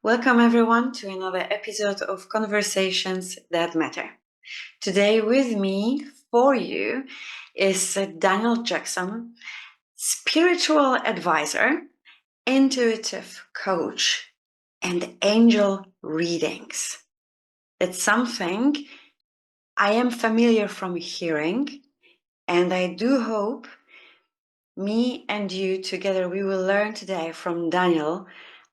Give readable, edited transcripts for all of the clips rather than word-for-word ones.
Welcome everyone to another episode of Conversations That Matter. Today with me for you is Daniel Jackson, spiritual advisor, intuitive coach, and angel readings. It's something I am familiar from hearing, and I do hope me and you together we will learn today from Daniel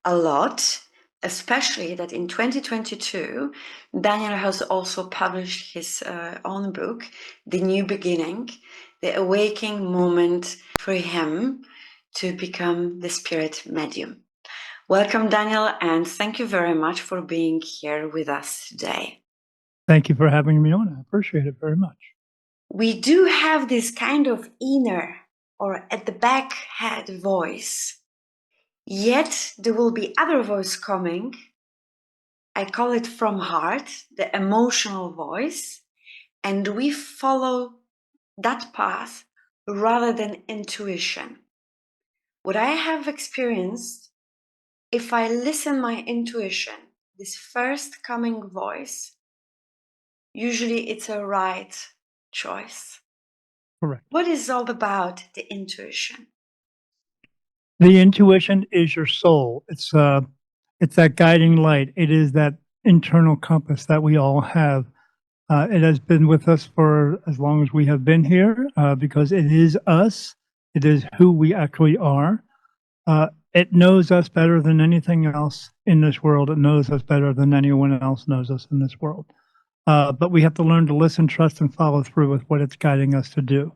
a lot, especially that in 2022 Daniel has also published his own book, The New Beginning, the awakening moment for him to become the spirit medium. Welcome, Daniel, and thank you very much for being here with us today. Thank you for having me on. I appreciate it very much. We do have this kind of inner or at the back head voice, yet there will be other voice coming. I call it from heart, the emotional voice, and we follow that path rather than intuition. What I have experienced, if I listen my intuition, this first coming voice, usually it's a right choice. Correct. What is all about the intuition? The intuition is your soul. It's that guiding light. It is that internal compass that we all have. It has been with us for as long as we have been here because it is us. It is who we actually are. It knows us better than anything else in this world. It knows us better than anyone else knows us in this world. But we have to learn to listen, trust, and follow through with what it's guiding us to do.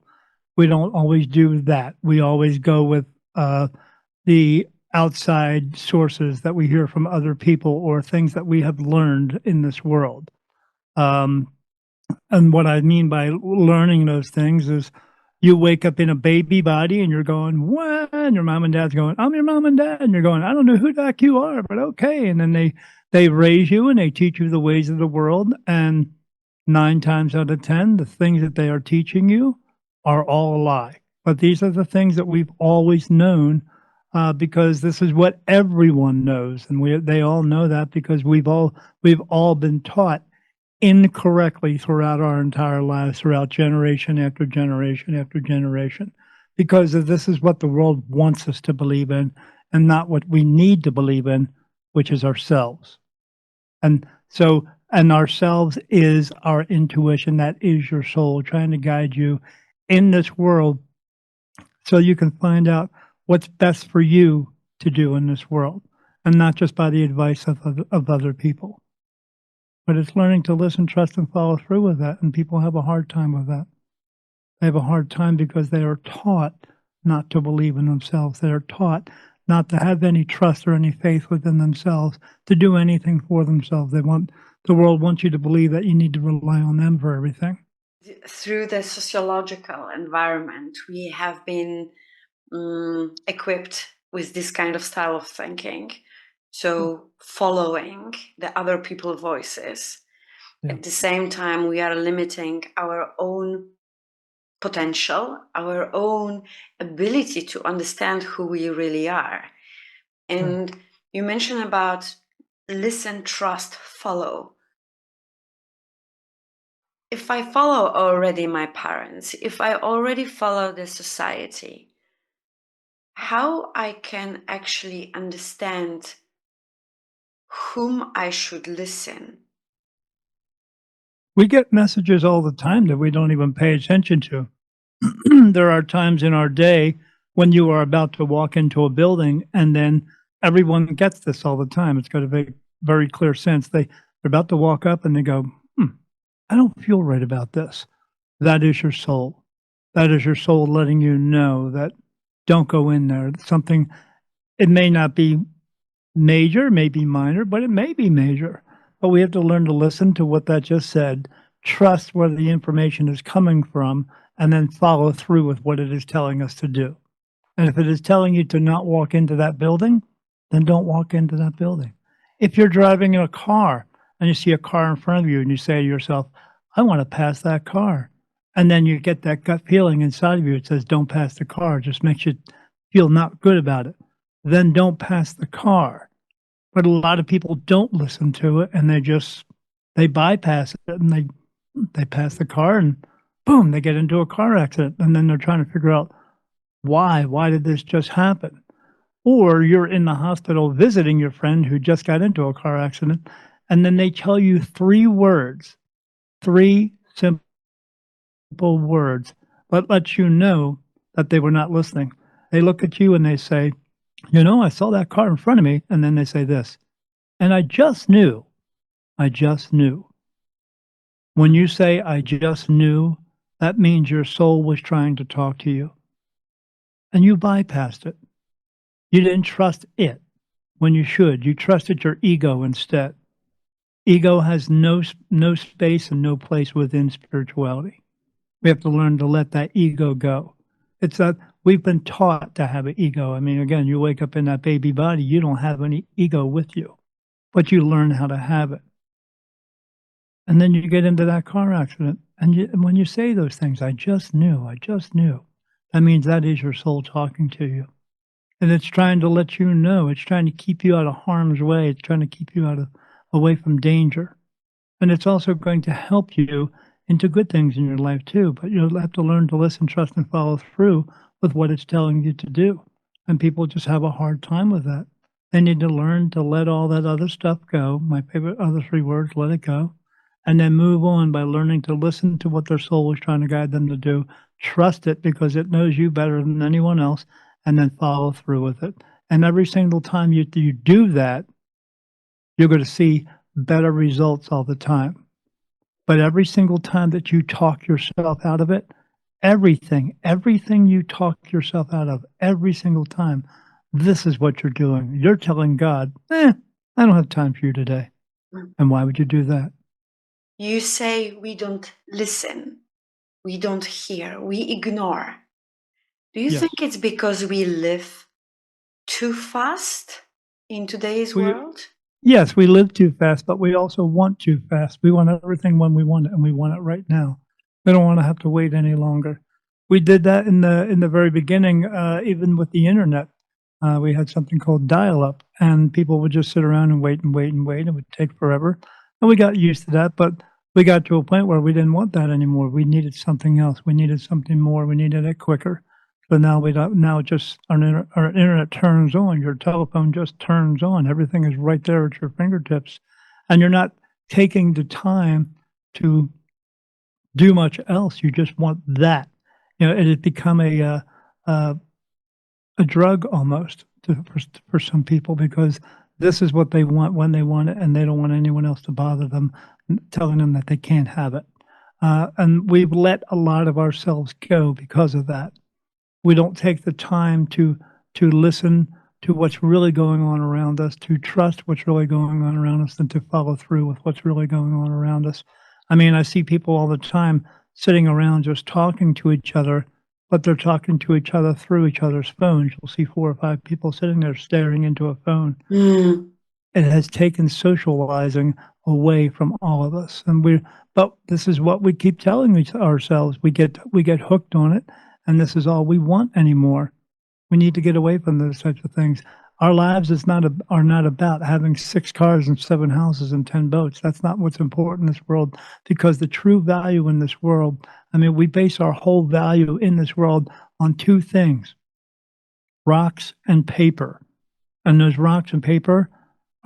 We don't always do that. We always go with the outside sources that we hear from other people or things that we have learned in this world. And what I mean by learning those things is you wake up in a baby body and you're going, what? And your mom and dad's going, I'm your mom and dad. And you're going, I don't know who the heck you are, but okay. And then they raise you and they teach you the ways of the world. And 9 times out of 10, the things that they are teaching you are all a lie. But these are the things that we've always known because this is what everyone knows. And they all know that because we've all been taught incorrectly throughout our entire lives, throughout generation after generation after generation, because this is what the world wants us to believe in and not what we need to believe in, which is ourselves. And ourselves is our intuition. That is your soul trying to guide you in this world so you can find out what's best for you to do in this world and not just by the advice of other people. But it's learning to listen, trust, and follow through with that. And people have a hard time with that. They have a hard time because they are taught not to believe in themselves. They are taught not to have any trust or any faith within themselves, to do anything for themselves. The world wants you to believe that you need to rely on them for everything. Through the sociological environment, we have been equipped with this kind of style of thinking. So following the other people's voices. Yeah. At the same time, we are limiting our own potential, our own ability to understand who we really are. And you mentioned about listen, trust, follow. If I follow already my parents, if I already follow the society, how I can actually understand whom I should listen? We get messages all the time that we don't even pay attention to. There are times in our day when you are about to walk into a building and then everyone gets this all the time. It's got a very, very clear sense. They're about to walk up and they go, I don't feel right about this. That is your soul. That is your soul letting you know that don't go in there. Something, it may not be major, it may be minor, but it may be major. But we have to learn to listen to what that just said, trust where the information is coming from, and then follow through with what it is telling us to do. And if it is telling you to not walk into that building, then don't walk into that building. If you're driving in a car and you see a car in front of you and you say to yourself, I want to pass that car, And then you get that gut feeling inside of you. It says, don't pass the car. It just makes you feel not good about it. Then don't pass the car. But a lot of people don't listen to it, and they bypass it, and they pass the car, and boom, they get into a car accident, and then they're trying to figure out why. Why did this just happen? Or you're in the hospital visiting your friend who just got into a car accident, and then they tell you 3 words, 3 simple words, but lets you know that they were not listening. They look at you and they say, "You know, I saw that car in front of me," and then they say this, "And I just knew, I just knew." When you say, "I just knew," that means your soul was trying to talk to you, and you bypassed it. You didn't trust it when you should. You trusted your ego instead. Ego has no space and no place within spirituality. We have to learn to let that ego go. It's that we've been taught to have an ego. I mean, again, you wake up in that baby body, you don't have any ego with you, but you learn how to have it. And then you get into that car accident, and when you say those things, "I just knew, I just knew," that means that is your soul talking to you. And it's trying to let you know, it's trying to keep you out of harm's way, it's trying to keep you away from danger. And it's also going to help you into good things in your life too, but you'll have to learn to listen, trust, and follow through with what it's telling you to do. And people just have a hard time with that. They need to learn to let all that other stuff go. My favorite other 3 words, let it go. And then move on by learning to listen to what their soul is trying to guide them to do. Trust it because it knows you better than anyone else, and then follow through with it. And every single time you do that, you're going to see better results all the time. But every single time that you talk yourself out of it, everything you talk yourself out of, every single time, this is what you're doing. You're telling God, I don't have time for you today. Mm. And why would you do that? You say we don't listen, we don't hear, we ignore. Do you Yes. think it's because we live too fast in today's We world? Yes, we live too fast, but we also want too fast. We want everything when we want it, and we want it right now. We don't wanna have to wait any longer. We did that in the very beginning, even with the internet. We had something called dial-up, and people would just sit around and wait and wait and wait. It would take forever, and we got used to that, but we got to a point where we didn't want that anymore. We needed something else. We needed something more. We needed it quicker. So now we don't now just our internet turns on, your telephone just turns on, everything is right there at your fingertips, and you're not taking the time to do much else, you just want that. You know, it had become a a drug almost for some people because this is what they want when they want it, and they don't want anyone else to bother them, telling them that they can't have it. And we've let a lot of ourselves go because of that. We don't take the time to listen to what's really going on around us, to trust what's really going on around us, and to follow through with what's really going on around us. I mean, I see people all the time sitting around just talking to each other, but they're talking to each other through each other's phones. You'll see 4 or 5 people sitting there staring into a phone. Mm. It has taken socializing away from all of us, and but this is what we keep telling ourselves. We get hooked on it, and this is all we want anymore. We need to get away from those types of things. Our lives are not about having 6 cars and 7 houses and 10 boats. That's not what's important in this world, because the true value in this world, I mean, we base our whole value in this world on 2 things: rocks and paper. And those rocks and paper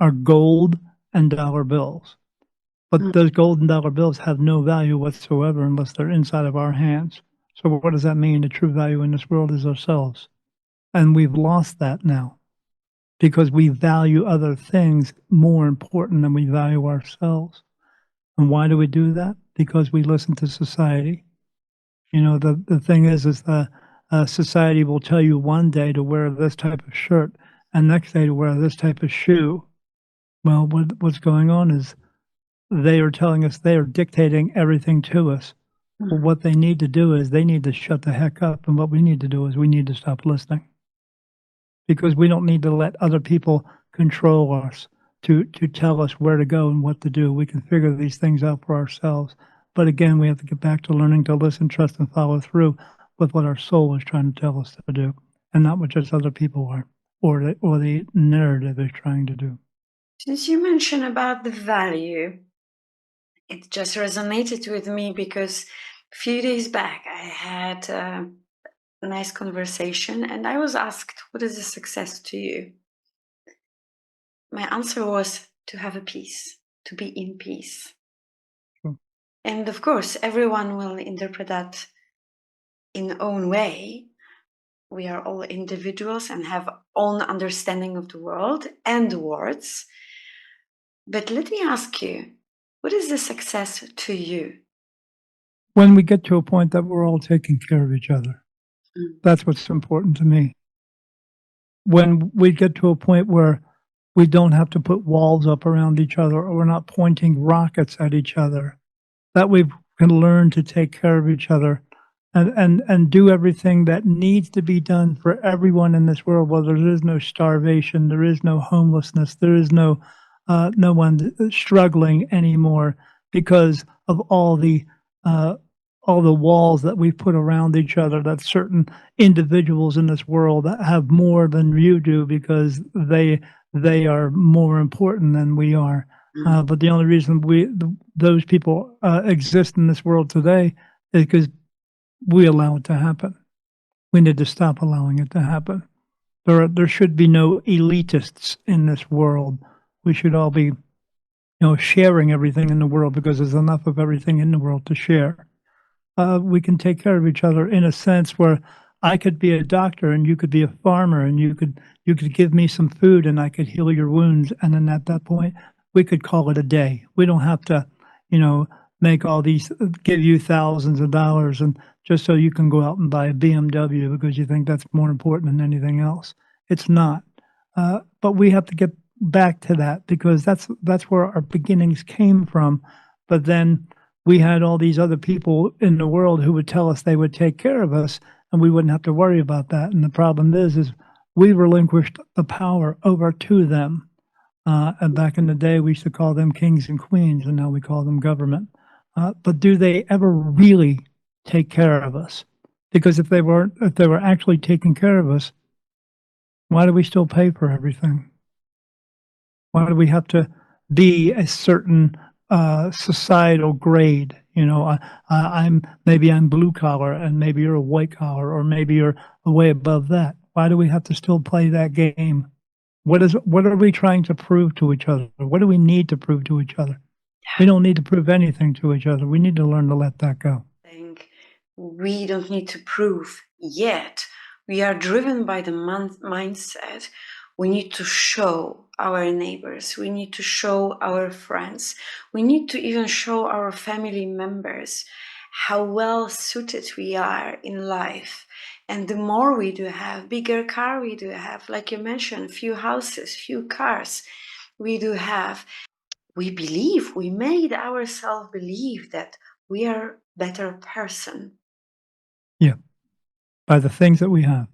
are gold and dollar bills. But Mm. those gold and dollar bills have no value whatsoever unless they're inside of our hands. So what does that mean? The true value in this world is ourselves. And we've lost that now because we value other things more important than we value ourselves. And why do we do that? Because we listen to society. You know, the thing is society will tell you one day to wear this type of shirt and next day to wear this type of shoe. Well, what's going on is they are telling us they are dictating everything to us. Well, Mm. what they need to do is they need to shut the heck up, and what we need to do is we need to stop listening. Because we don't need to let other people control us to tell us where to go and what to do. We can figure these things out for ourselves. But again, we have to get back to learning to listen, trust, and follow through with what our soul is trying to tell us to do, and not what just other people are, or the narrative is trying to do. Since you mentioned about the value, it just resonated with me because a few days back I had a nice conversation and I was asked, what is a success to you? My answer was to have a peace, to be in peace. Sure. And of course, everyone will interpret that in their own way. We are all individuals and have own understanding of the world and the words. But let me ask you, what is the success to you? When we get to a point that we're all taking care of each other, Mm. that's what's important to me. When we get to a point where we don't have to put walls up around each other, or we're not pointing rockets at each other, that we can learn to take care of each other and do everything that needs to be done for everyone in this world. Well, there is no starvation, there is no homelessness, there is no one struggling anymore because of uh, all the walls that we put around each other, that certain individuals in this world that have more than you do because they are more important than we are. But the only reason those people exist in this world today is because we allow it to happen. We need to stop allowing it to happen. There should be no elitists in this world. We should all be, sharing everything in the world because there's enough of everything in the world to share. We can take care of each other in a sense where I could be a doctor and you could be a farmer, and you could give me some food and I could heal your wounds, and then at that point we could call it a day. We don't have to, make all these give you thousands of dollars and just so you can go out and buy a BMW because you think that's more important than anything else. It's not. But we have to get back to that because that's where our beginnings came from. But then we had all these other people in the world who would tell us they would take care of us and we wouldn't have to worry about that. And the problem is we relinquished the power over to them. And back in the day, we used to call them kings and queens, and now we call them government. But do they ever really take care of us? Because if they were actually taking care of us, why do we still pay for everything? Why do we have to be a certain societal grade? I'm blue collar, and maybe you're a white collar, or maybe you're way above that. Why do we have to still play that game? What are we trying to prove to each other? What do we need to prove to each other? We don't need to prove anything to each other. We need to learn to let that go. I think we don't need to prove yet. We are driven by the mindset. We need to show our neighbors. We need to show our friends. We need to even show our family members how well suited we are in life. And the more we do have, bigger car we do have, like you mentioned, few houses, few cars we do have, we believe, we made ourselves believe that we are better person. Yeah, by the things that we have.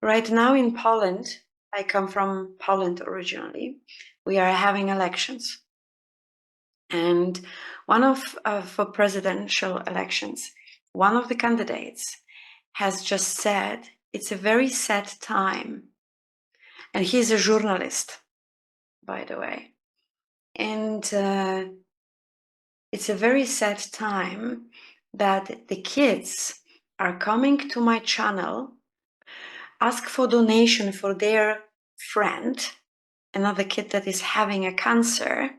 Right now in Poland, I come from Poland originally, we are having elections. And for presidential elections, one of the candidates has just said, it's a very sad time. And he's a journalist, by the way. And it's a very sad time that the kids are coming to my channel, ask for donation for their friend, another kid that is having a cancer,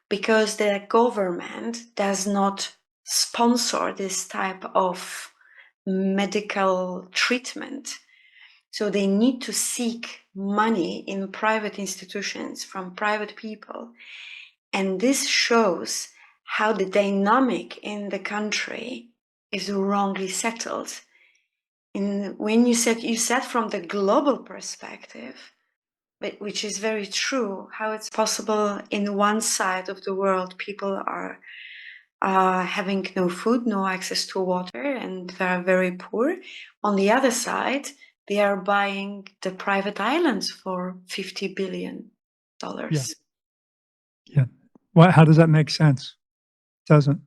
because the government does not sponsor this type of medical treatment. So they need to seek money in private institutions from private people. And this shows how the dynamic in the country is wrongly settled. When you said from the global perspective, but which is very true, how it's possible in one side of the world people are having no food, no access to water, and they are very poor. On the other side, they are buying the private islands for $50 billion. Yeah. How does that make sense? Doesn't.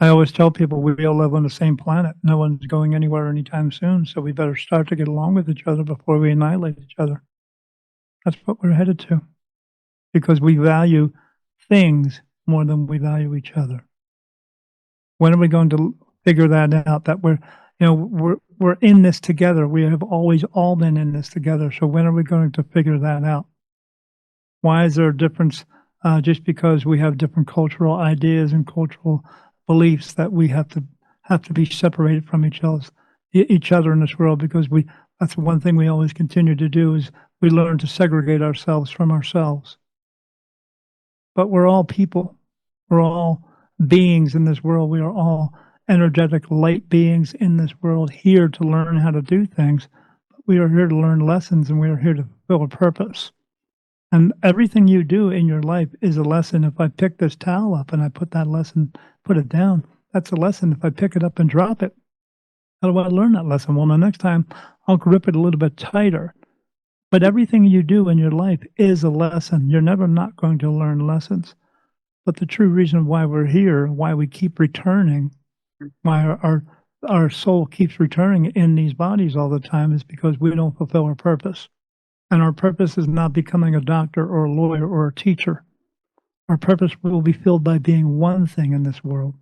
I always tell people we all live on the same planet. No one's going anywhere anytime soon, so we better start to get along with each other before we annihilate each other. That's what we're headed to, because we value things more than we value each other. When are we going to figure that out, that we're in this together? We have always all been in this together, so when are we going to figure that out? Why is there a difference, just because we have different cultural ideas and cultural beliefs, that we have to be separated from each other in this world? Because that's one thing we always continue to do, is we learn to segregate ourselves from ourselves. But we're all people. We're all beings in this world. We are all energetic light beings in this world, here to learn how to do things. We are here to learn lessons, and we are here to fulfill a purpose. And everything you do in your life is a lesson. If I pick this towel up and I put it down, that's a lesson. If I pick it up and drop it, how do I learn that lesson? Well, the next time I'll grip it a little bit tighter. But everything you do in your life is a lesson. You're never not going to learn lessons. But the true reason why we're here, why we keep returning, why our soul keeps returning in these bodies all the time, is because we don't fulfill our purpose. And our purpose is not becoming a doctor or a lawyer or a teacher. Our purpose will be filled by being one thing in this world,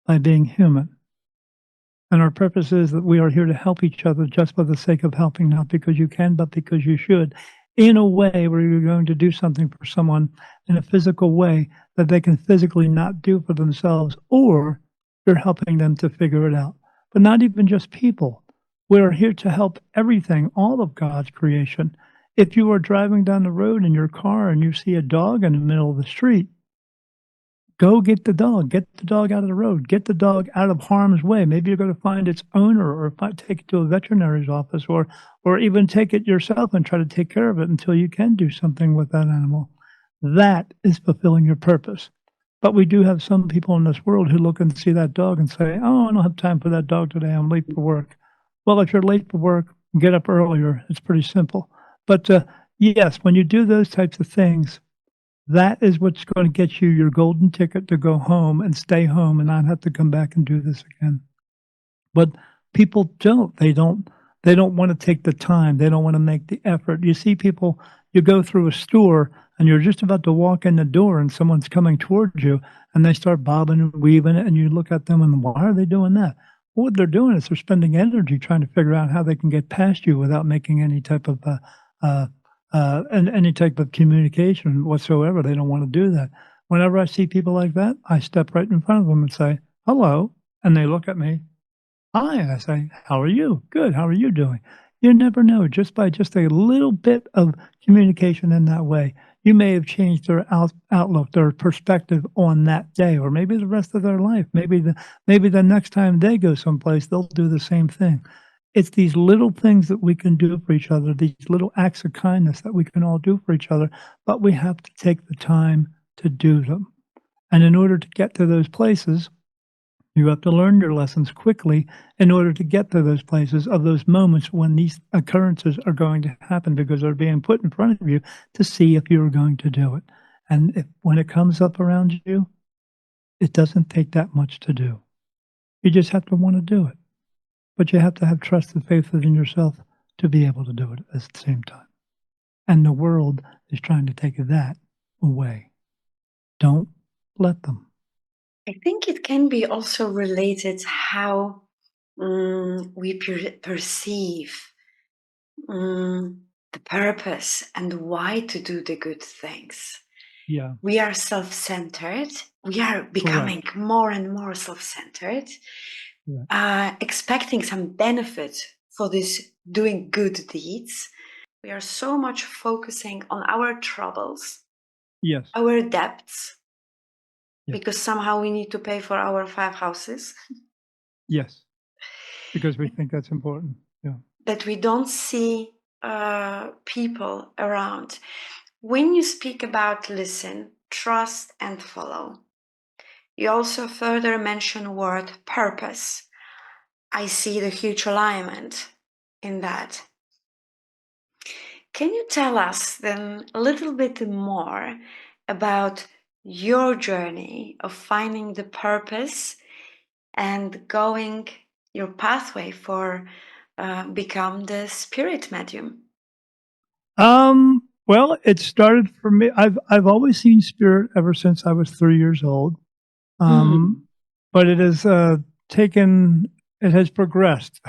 by being human. And our purpose is that we are here to help each other just for the sake of helping, not because you can, but because you should, in a way where you're going to do something for someone in a physical way that they can physically not do for themselves, or you're helping them to figure it out. But not even just people. We are here to help everything, all of God's creation. If you are driving down the road in your car and you see a dog in the middle of the street, go get the dog. Get the dog out of the road. Get the dog out of harm's way. Maybe you're going to find its owner, or take it to a veterinary's office, or even take it yourself and try to take care of it until you can do something with that animal. That is fulfilling your purpose. But we do have some people in this world who look and see that dog and say, "Oh, I don't have time for that dog today. I'm late for work." Well, if you're late for work, get up earlier. It's pretty simple. But yes, when you do those types of things, that is what's going to get you your golden ticket to go home and stay home and not have to come back and do this again. But people don't. They don't want to take the time. They don't want to make the effort. You see people, you go through a store and you're just about to walk in the door and someone's coming towards you and they start bobbing and weaving it, and you look at them and, why are they doing that? Well, what they're doing is they're spending energy trying to figure out how they can get past you without making any type of any type of communication whatsoever. They don't want to do that. Whenever I see people like that, I step right in front of them and say, "Hello," and they look at me. "Hi," I say, "How are you?" "Good, how are you doing?" You never know, just by just a little bit of communication in that way, you may have changed their outlook, their perspective on that day, or maybe the rest of their life. Maybe the next time they go someplace, they'll do the same thing. It's these little things that we can do for each other, these little acts of kindness that we can all do for each other, but we have to take the time to do them. And in order to get to those places, you have to learn your lessons quickly in order to get to those places, of those moments when these occurrences are going to happen, because they're being put in front of you to see if you're going to do it. And when it comes up around you, it doesn't take that much to do. You just have to want to do it. But you have to have trust and faith within yourself to be able to do it at the same time. And the world is trying to take that away. Don't let them. I think it can be also related how we perceive the purpose and why to do the good things. Yeah, We are self-centered. We are becoming more and more self-centered, expecting some benefit for this doing good deeds. We are so much focusing on our troubles, yes, our debts, yes, because somehow we need to pay for our 5 houses, yes, because we think that's important. Yeah, that we don't see people around. When you speak about listen, trust, and follow, you also further mention word purpose. I see the huge alignment in that. Can you tell us then a little bit more about your journey of finding the purpose and going your pathway for become the spirit medium? Well, it started for me. I've always seen spirit ever since I was 3 years old. Mm. But it has it has progressed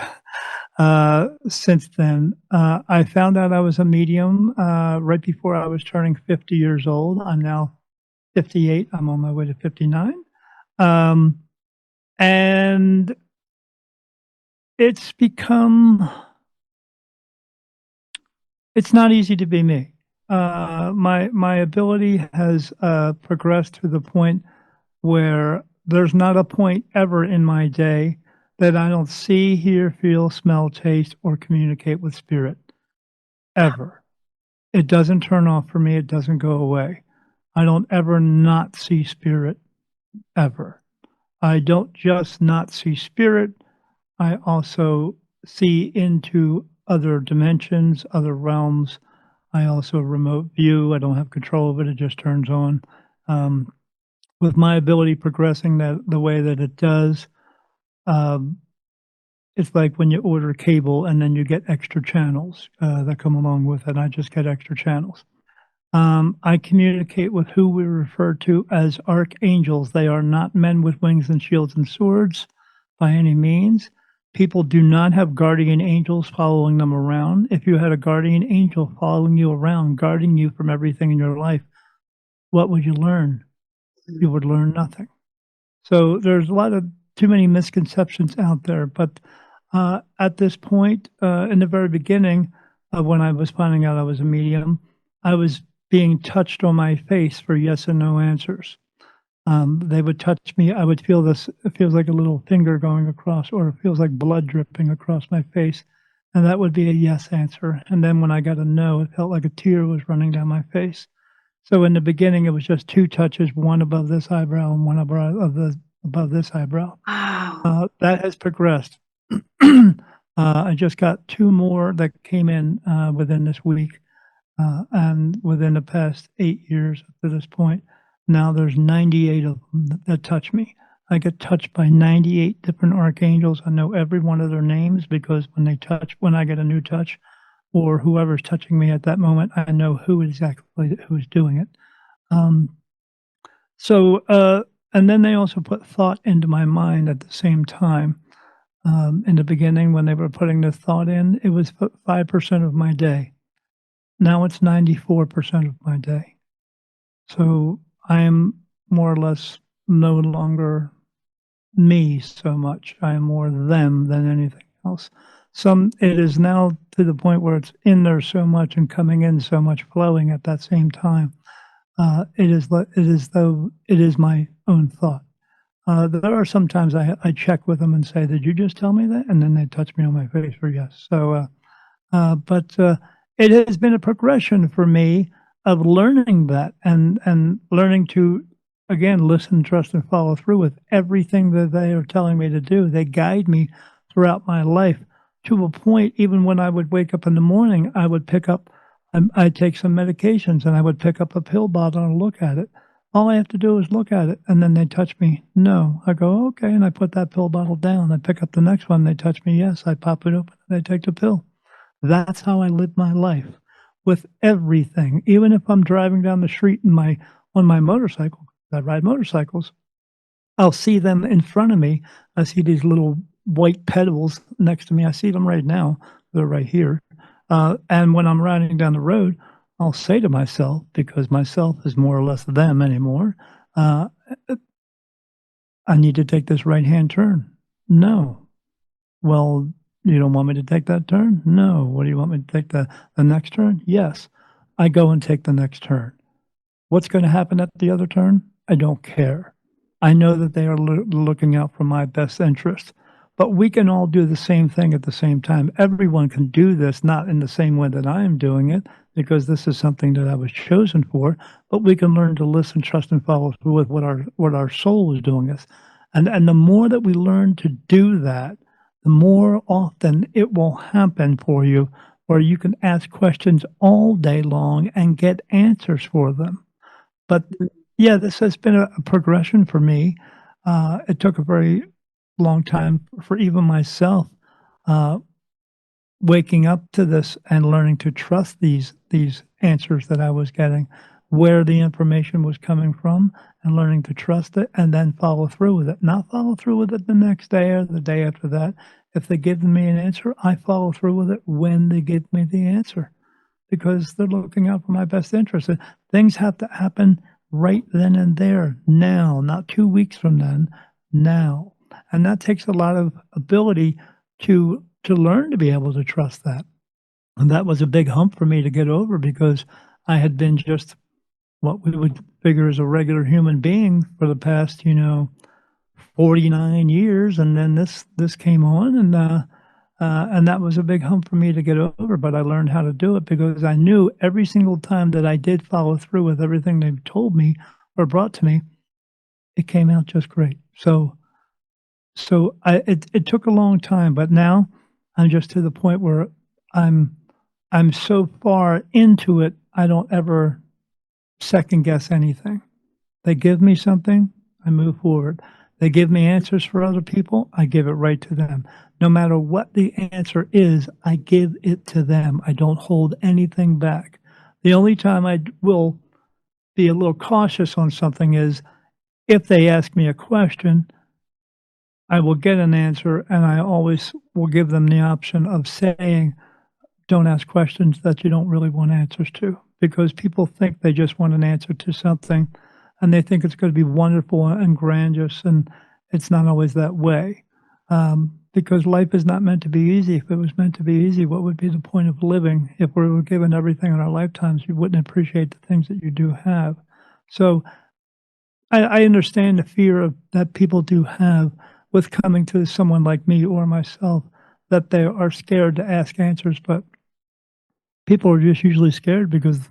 since then. I found out I was a medium right before I was turning 50 years old. I'm now 58. I'm on my way to 59. Um, and it's become it's not easy to be me. My ability has progressed to the point where there's not a point ever in my day that I don't see, hear, feel, smell, taste, or communicate with spirit, ever. It doesn't turn off for me, it doesn't go away. I don't ever not see spirit, ever. I don't just not see spirit, I also see into other dimensions, other realms. I also remote view, I don't have control of it, it just turns on. Um, with my ability progressing that the way that it does, um, it's like when you order cable and then you get extra channels that come along with it. I just get extra channels. I communicate with who we refer to as archangels. They are not men with wings and shields and swords by any means. People do not have guardian angels following them around. If you had a guardian angel following you around, guarding you from everything in your life, what would you learn? You would learn nothing. So there's a lot of too many misconceptions out there. But at this point, in the very beginning, when I was finding out I was a medium, I was being touched on my face for yes and no answers. They would touch me. I would feel this. It feels like a little finger going across, or it feels like blood dripping across my face. And that would be a yes answer. And then when I got a no, it felt like a tear was running down my face. So in the beginning, it was just 2 touches, one above this eyebrow and one above this eyebrow. Wow. That has progressed. I just got 2 more that came in, within this week, and within the past 8 years up to this point, now there's 98 of them that touch me. I get touched by 98 different archangels. I know every one of their names because when I get a new touch, or whoever's touching me at that moment, I know who's doing it. Um, and then they also put thought into my mind at the same time. In the beginning, when they were putting the thought in, it was 5% of my day. Now it's 94% of my day. So I am more or less no longer me so much. I am more them than anything else. It is now to the point where it's in there so much and coming in so much, flowing at that same time. It is though it is my own thought. There are sometimes I check with them and say, "Did you just tell me that?" And then they touch me on my face for yes. But it has been a progression for me of learning that and learning to, again, listen, trust, and follow through with everything that they are telling me to do. They guide me throughout my life to a point, even when I would wake up in the morning, I would pick up I'd take some medications, and I would pick up a pill bottle and look at it. All I have to do is look at it, and then they touch me, "No." I go, "Okay," and I put that pill bottle down. I pick up the next one, they touch me, "Yes." I pop it open, and I take the pill. That's how I live my life with everything. Even if I'm driving down the street on my motorcycle, I ride motorcycles, I'll see them in front of me. I see these little white petals next to me. I see them right now. They're right here. And when I'm riding down the road, I'll say to myself, because myself is more or less them anymore, uh, I need to take this right-hand turn. No. Well, you don't want me to take that turn? No. What do you want me to take the next turn? Yes. I go and take the next turn. What's gonna happen at the other turn? I don't care. I know that they are looking out for my best interest, but we can all do the same thing at the same time. Everyone can do this, not in the same way that I am doing it, because this is something that I was chosen for, but we can learn to listen, trust, and follow through with what our soul is doing us. And the more that we learn to do that, the more often it will happen for you, where you can ask questions all day long and get answers for them. But yeah, this has been a progression for me. It took a very long time for even myself, uh, waking up to this and learning to trust these answers that I was getting, where the information was coming from, and learning to trust it and then follow through with it. Not follow through with it the next day or the day after that. If they give me an answer, I follow through with it when they give me the answer because they're looking out for my best interest. And things have to happen right then and there, now, not 2 weeks from then, now. And that takes a lot of ability to learn to be able to trust that. And that was a big hump for me to get over because I had been just what we would figure as a regular human being for the past, 49 years, and then this came on, and that was a big hump for me to get over, but I learned how to do it because I knew every single time that I did follow through with everything they told me or brought to me, it came out just great. So it took a long time, but now I'm just to the point where I'm I'm so far into it, I don't ever second guess anything. They give me something, I move forward. They give me answers for other people, I give it right to them. No matter what the answer is, I give it to them. I don't hold anything back. The only time I will be a little cautious on something is if they ask me a question, I will get an answer, and I always will give them the option of saying, "Don't ask questions that you don't really want answers to," because people think they just want an answer to something, and they think it's gonna be wonderful and grandiose, and it's not always that way, because life is not meant to be easy. If it was meant to be easy, what would be the point of living? If we were given everything in our lifetimes, you wouldn't appreciate the things that you do have. So I understand the fear of that people do have with coming to someone like me or myself, that they are scared to ask answers, but people are just usually scared because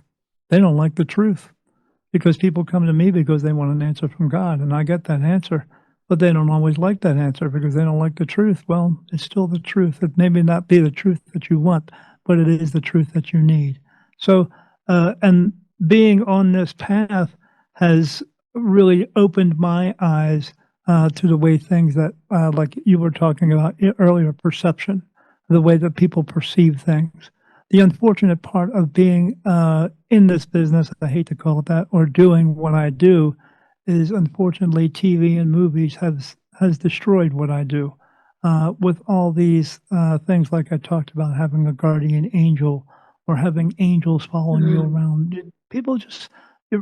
they don't like the truth. Because people come to me because they want an answer from God, and I get that answer, but they don't always like that answer because they don't like the truth. Well, it's still the truth. It may not be the truth that you want, but it is the truth that you need. So, and being on this path has really opened my eyes to the way things that, like you were talking about earlier, perception, the way that people perceive things. The unfortunate part of being in this business, I hate to call it that, or doing what I do, is unfortunately TV and movies has destroyed what I do. With all these things, like I talked about, having a guardian angel or having angels following you Mm. around. People just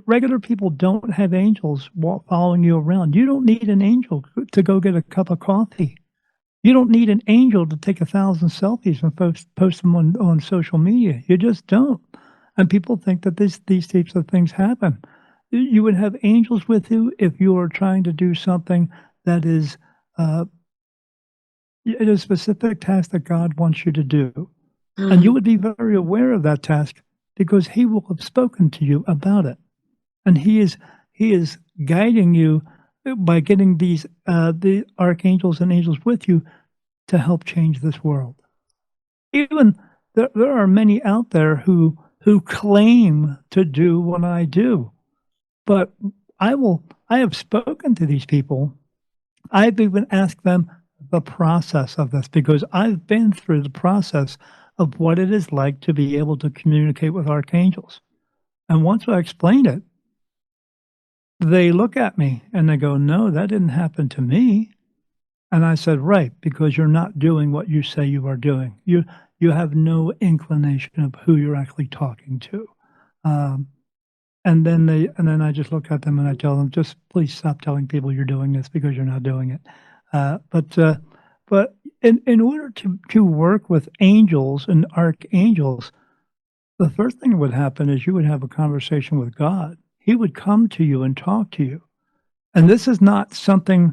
regular people don't have angels following you around. You don't need an angel to go get a cup of coffee. You don't need an angel to take 1,000 selfies and post them on social media. You just don't. And people think that these types of things happen. You would have angels with you if you are trying to do something that is, uh, it is a specific task that God wants you to do. And you Mm. would be very aware of that task because He will have spoken to you about it. And He is guiding you by getting the archangels and angels with you to help change this world. Even there are many out there who claim to do what I do, but I have spoken to these people. I've even asked them the process of this because I've been through the process of what it is like to be able to communicate with archangels. And once I explain it, they look at me and they go, "No, that didn't happen to me." And I said, "Right, because you're not doing what you say you are doing. You have no inclination of who you're actually talking to." Um, and then I just look at them and I tell them, "Just please stop telling people you're doing this because you're not doing it." Uh, but uh, but in order to work with angels and archangels, the first thing that would happen is you would have a conversation with God. He would come to you and talk to you. And this is not something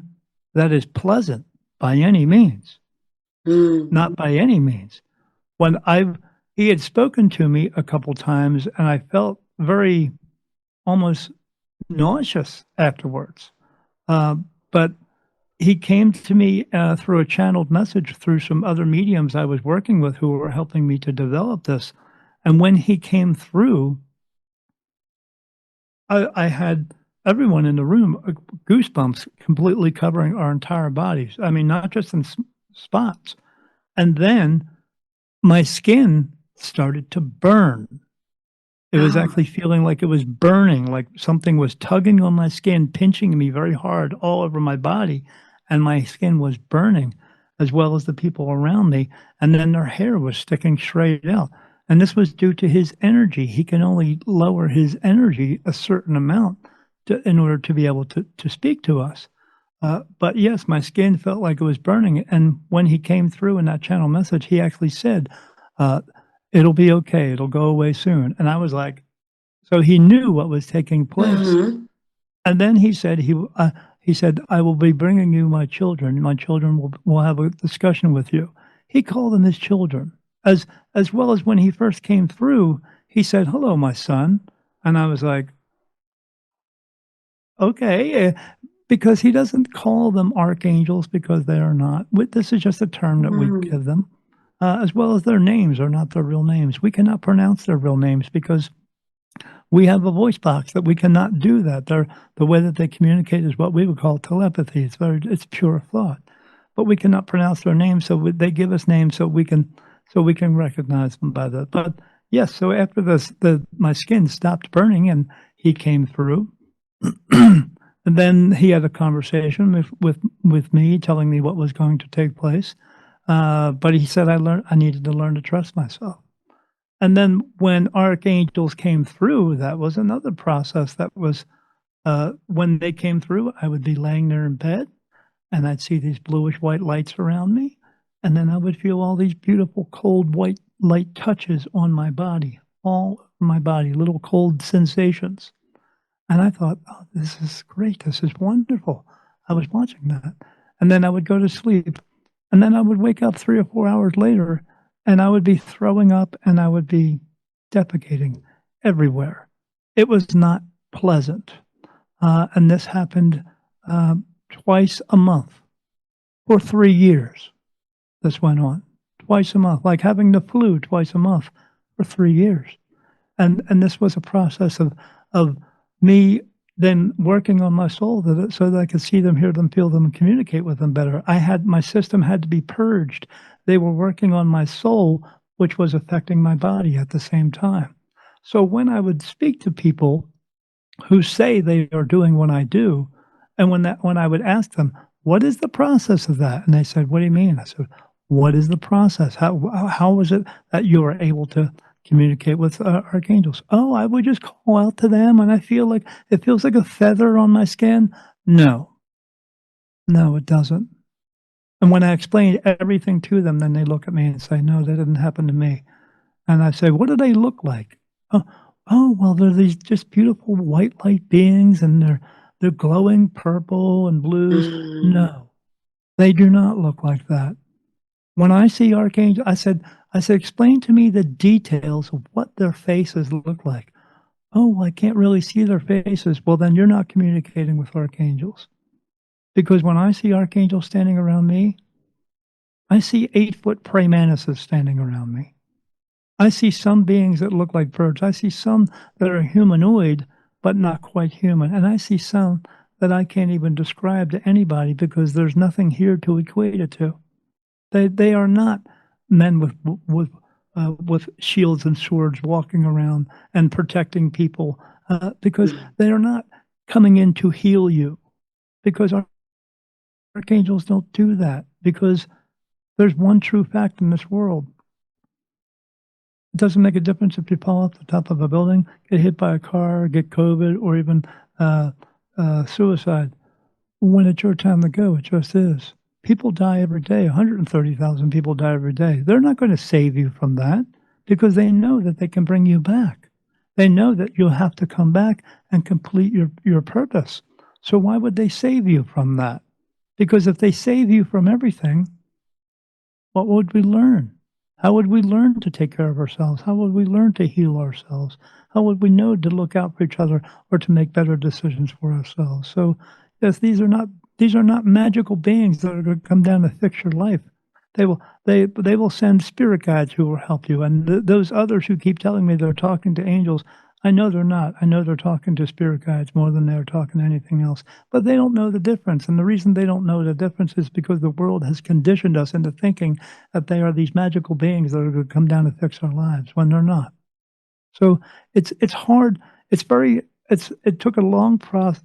that is pleasant by any means. Mm. Not by any means. When I've He had spoken to me a couple times, and I felt very almost nauseous afterwards. But he came to me, through a channeled message through some other mediums I was working with who were helping me to develop this, and when he came through, I had everyone in the room, goosebumps completely covering our entire bodies. I mean, not just in spots. And then my skin started to burn. It was actually feeling like it was burning, like something was tugging on my skin, pinching me very hard all over my body, and my skin was burning, as well as the people around me, and then their hair was sticking straight out, and this was due to his energy. He can only lower his energy a certain amount in order to be able to speak to us. But yes, my skin felt like it was burning, and when he came through in that channel message, he actually said, uh, "It'll be okay, it'll go away soon," and I was like, so he knew what was taking place. Mhm. And then he said, "I will be bringing you my children. My children will have a discussion with you." He called them his children. As well as when he first came through, he said, "Hello, my son." And I was like, "Okay," because he doesn't call them archangels because they are not. This is just a term that we Mm. give them, as well as their names are not their real names. We cannot pronounce their real names because we have a voice box that we cannot do that. The way that they communicate is what we would call telepathy. It's pure thought, but we cannot pronounce their names, so they give us names so we can recognize them by that. But yes, so after my skin stopped burning and he came through, and then he had a conversation with me, telling me what was going to take place. But he said I needed to learn to trust myself. And then when archangels came through, that was another process that was, when they came through, I would be laying there in bed, and I'd see these bluish white lights around me, and then I would feel all these beautiful cold white light touches on my body, all over my body, little cold sensations. And I thought, "Oh, this is great. This is wonderful." I was watching that. And then I would go to sleep, and then I would wake up 3 or 4 hours later, and I would be throwing up, and I would be defecating everywhere. It was not pleasant. And this happened, twice a month for 3 years. This went on twice a month, like having the flu twice a month for 3 years. And this was a process of me then working on my soul so that I could see them, hear them, feel them, and communicate with them better. My system had to be purged. They were working on my soul, which was affecting my body at the same time. So when I would speak to people who say they are doing what I do, and when I would ask them, "What is the process of that?" And they said, "What do you mean?" I said, "What is the process? How is it that you are able to communicate with, archangels?" "Oh, I would just call out to them, and I feel like it feels like a feather on my skin." No. No, it doesn't. And when I explain everything to them, then they look at me and say, "No, that didn't happen to me." And I say, "What do they look like?" "Oh well, they're these just beautiful white light beings, and they're glowing purple and blues." Mm. No, they do not look like that. When I see archangels, I said, "Explain to me the details of what their faces look like." "Oh, well, I can't really see their faces." "Well, then you're not communicating with archangels, because when I see archangels standing around me, I see 8-foot praying mantises standing around me. I see some beings that look like birds. I see some that are humanoid, but not quite human, and I see some that I can't even describe to anybody because there's nothing here to equate it to. They are not men with shields and swords walking around and protecting people, because Mm. they are not coming in to heal you, because archangels don't do that, because there's one true fact in this world. It doesn't make a difference if you fall off the top of a building, get hit by a car, get COVID, or even, suicide. When it's your time to go, it just is. People die every day. 130,000 people die every day. They're not gonna save you from that because they know that they can bring you back. They know that you'll have to come back and complete your purpose. So why would they save you from that? Because if they save you from everything, what would we learn? How would we learn to take care of ourselves? How would we learn to heal ourselves? How would we know to look out for each other or to make better decisions for ourselves? So, yes, these are not magical beings that are going to come down to fix your life. They will send spirit guides who will help you, and those others who keep telling me they're talking to angels, I know they're not. I know they're talking to spirit guides more than they're talking to anything else, but they don't know the difference. And the reason they don't know the difference is because the world has conditioned us into thinking that they are these magical beings that are going to come down to fix our lives when they're not. So it's hard. It took a long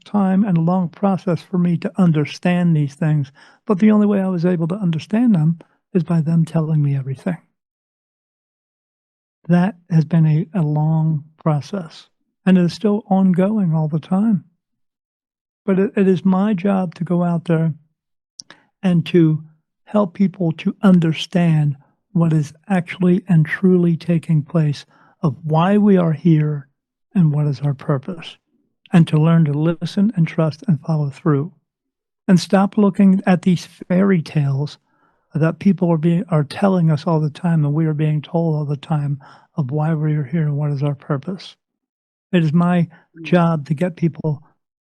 time and a long process for me to understand these things. But the only way I was able to understand them is by them telling me everything. That has been a long process, and it is still ongoing all the time. But it is my job to go out there and to help people to understand what is actually and truly taking place, of why we are here and what is our purpose, and to learn to listen and trust and follow through, and stop looking at these fairy tales that people are telling us all the time, and we are being told all the time, of why we are here and what is our purpose. It is my job to get people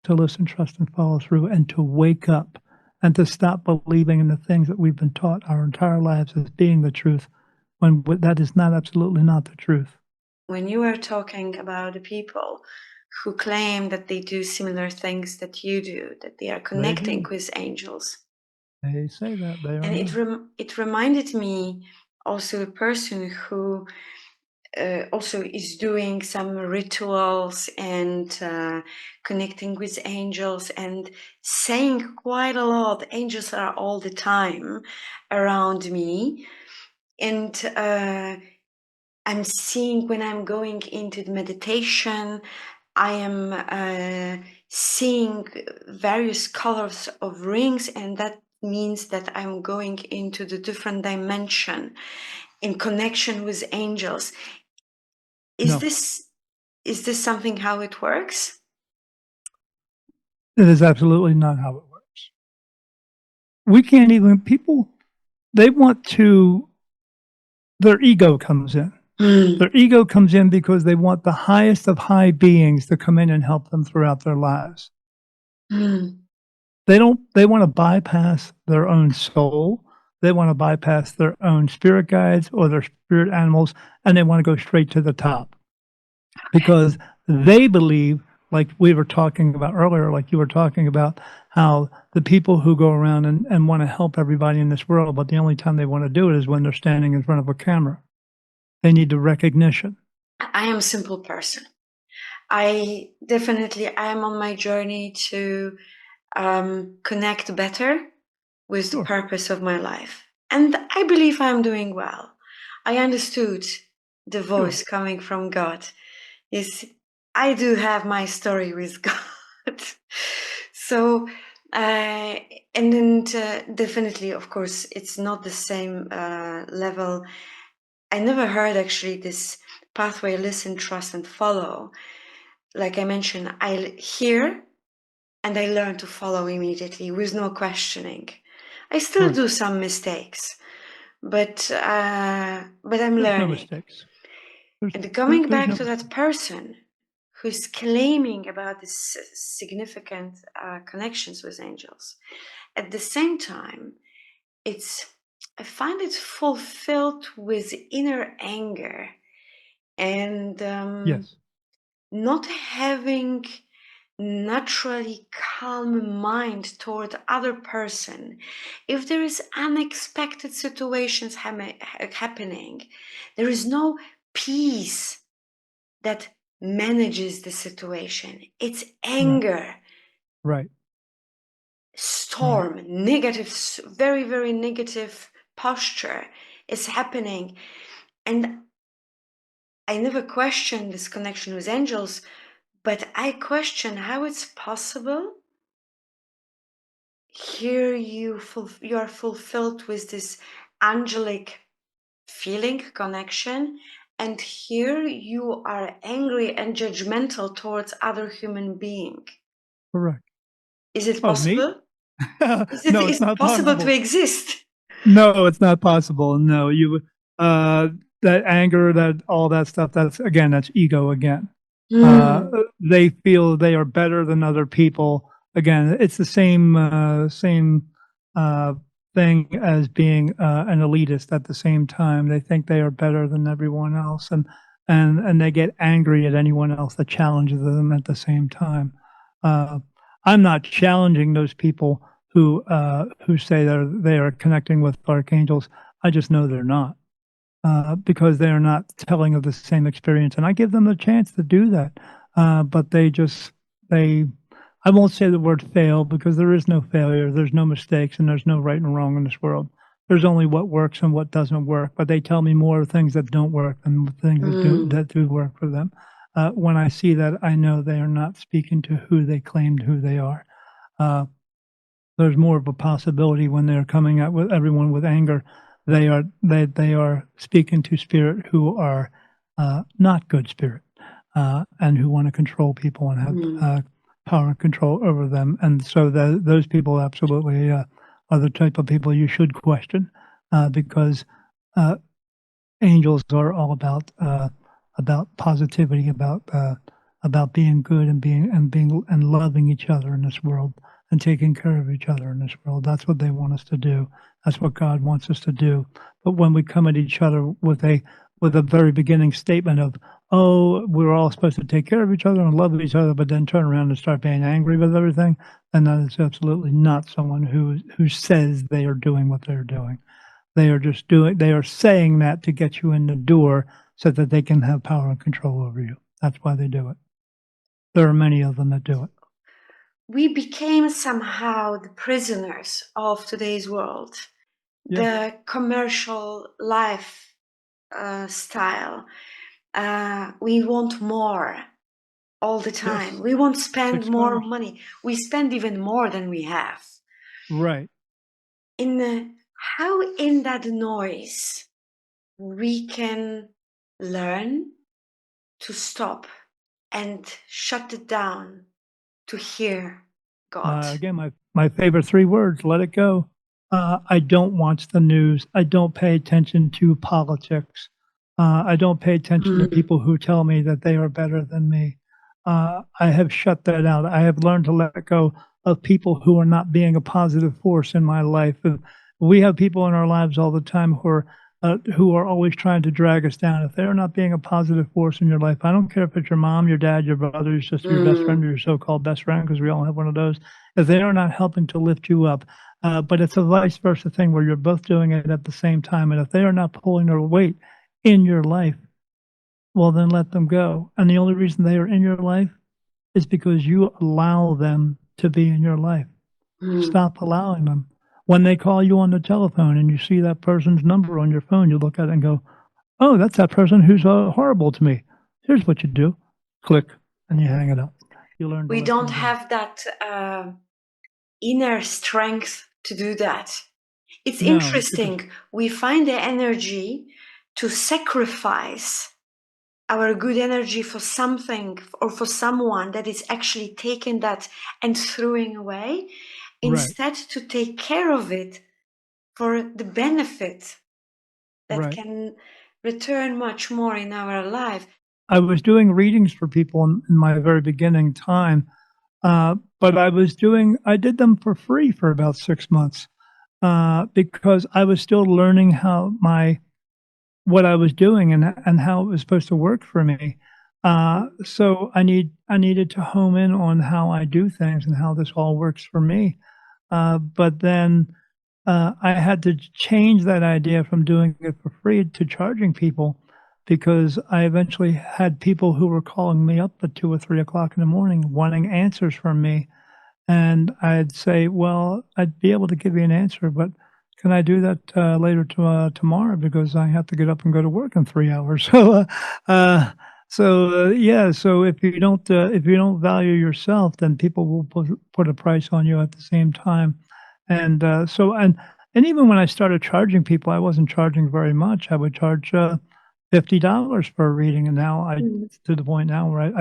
to listen, trust, and follow through, and to wake up and to stop believing in the things that we've been taught our entire lives as being the truth, when that is not, absolutely not the truth. When you were talking about the people who claim that they do similar things that you do, that they are connecting with angels, They say that they are and not. it reminded me also a person who also is doing some rituals and connecting with angels and saying quite a lot. Angels are all the time around me, and I'm seeing when I'm going into the meditation, I am seeing various colors of rings, and that means that I'm going into the different dimension in connection with angels. No, Is this something how it works? it is absolutely not how it works. We can't even, people, they want to, their ego comes in. Their ego comes in because they want the highest of high beings to come in and help them throughout their lives. They want to bypass their own soul. They want to bypass their own spirit guides or their spirit animals, and they want to go straight to the top, because they believe, like we were talking about earlier, like you were talking about, how the people who go around and want to help everybody in this world, but the only time they want to do it is when they're standing in front of a camera. They need the recognition. I am a simple person. I am on my journey to connect better with the purpose of my life. And I believe I'm doing well. I understood the voice coming from God. Is I do have my story with God. So, and then definitely, of course, it's not the same level. I never heard actually this pathway: listen, trust, and follow. Like I mentioned, I hear and I learn to follow immediately with no questioning. I still do some mistakes, but I'm learning. No mistakes. And coming back to that person who's claiming about this significant connections with angels, at the same time, I find it fulfilled with inner anger and not having naturally calm mind toward other person. If there is unexpected situations happening, there is no peace that manages the situation. It's anger, storm, negative, very, very negative posture is happening. And I never questioned this connection with angels, but I question how it's possible. Here you are fulfilled with this angelic feeling, connection, and here you are angry and judgmental towards other human being. Correct. Is it possible? No, it's not possible possible to exist? No, it's not possible. No, that anger, that all that stuff, that's ego again. They feel they are better than other people. Again, it's the same thing as being an elitist at the same time. They think they are better than everyone else. And and they get angry at anyone else that challenges them at the same time. Uh, I'm not challenging those people who say they are connecting with archangels. I just know they're not, because they are not telling of the same experience, and I give them a chance to do that. But they I won't say the word fail because there is no failure, there's no mistakes, and there's no right and wrong in this world. There's only what works and what doesn't work, but they tell me more things that don't work than things that do work for them. When I see that, I know they are not speaking to who they claimed who they are. Uh, there's more of a possibility when they're coming at with everyone with anger. They are speaking to spirit who are not good spirit, and who want to control people and have power and control over them. And so those people absolutely are the type of people you should question, because uh, angels are all about positivity, about being good and being and loving each other in this world and taking care of each other in this world. That's what they want us to do. That's what God wants us to do. But when we come at each other with a very beginning statement of, "Oh, we're all supposed to take care of each other and love each other," but then turn around and start being angry with everything, then that is absolutely not someone who says they are doing what they're doing. They are saying that to get you in the door so that they can have power and control over you. That's why they do it. There are many of them that do it. We became somehow the prisoners of today's world, Yeah. the commercial life style. We want more all the time. Yes. We want to spend 6 more figures. money. We spend even more than we have. Right. How in that noise we can learn to stop and shut it down to hear God. Again, my favorite 3 words, let it go. I don't watch the news. I don't pay attention to politics. I don't pay attention to people who tell me that they are better than me. I have shut that out. I have learned to let go of people who are not being a positive force in my life. We have people in our lives all the time who are always trying to drag us down. If they're not being a positive force in your life, I don't care if it's your mom, your dad, your brother, your sister, your best friend, or your so-called best friend, because we all have one of those. If they are not helping to lift you up, but it's a vice versa thing where you're both doing it at the same time, and if they are not pulling their weight in your life, well, then let them go. And the only reason they are in your life is because you allow them to be in your life. Stop allowing them. When they call you on the telephone and you see that person's number on your phone, you look at it and go, "Oh, that's that person who's horrible to me. Here's what you do." Click, and you hang it up. You learn to We let don't them go. have that inner strength to do that. It's No, because interesting. We find the energy to sacrifice our good energy for something or for someone that is actually taking that and throwing away, right, instead to take care of it for the benefit that right. can return much more in our life. I was doing readings for people in my very beginning time, but I did them for free for about 6 months, because I was still learning what I was doing and how it was supposed to work for me. So I needed to home in on how I do things and how this all works for me. But then I had to change that idea from doing it for free to charging people, because I eventually had people who were calling me up at 2 or 3 o'clock in the morning wanting answers from me, and I'd say, "Well, I'd be able to give you an answer, but can I do that, later tomorrow because I have to get up and go to work in 3 hours." Uh, yeah, so if you don't value yourself, then people will put a price on you at the same time. And, and even when I started charging people, I wasn't charging very much. I would charge, $50 for a reading, and now Mm. to the point now where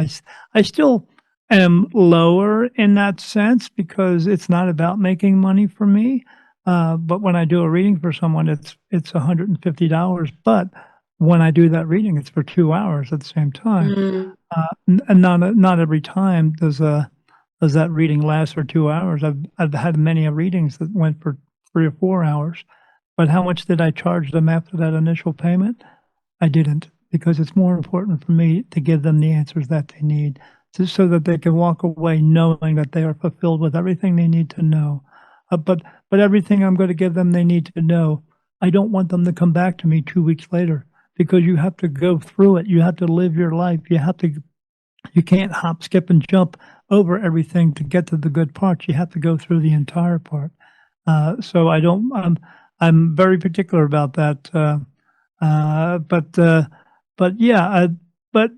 I still am lower in that sense because it's not about making money for me. But when I do a reading for someone, it's $150. But when I do that reading, it's for 2 hours at the same time. Mm. And not every time does that reading last for 2 hours. I've had many readings that went for 3 or 4 hours. But how much did I charge them after that initial payment? I didn't, because it's more important for me to give them the answers that they need, so that they can walk away knowing that they are fulfilled with everything they need to know. But everything I'm going to give them they need to know, I don't want them to come back to me 2 weeks later, because you have to go through it. You have to live your life. You can't hop, skip, and jump over everything to get to the good parts. You have to go through the entire part. So I don't. I'm very particular about that. Uh, but uh, but yeah. But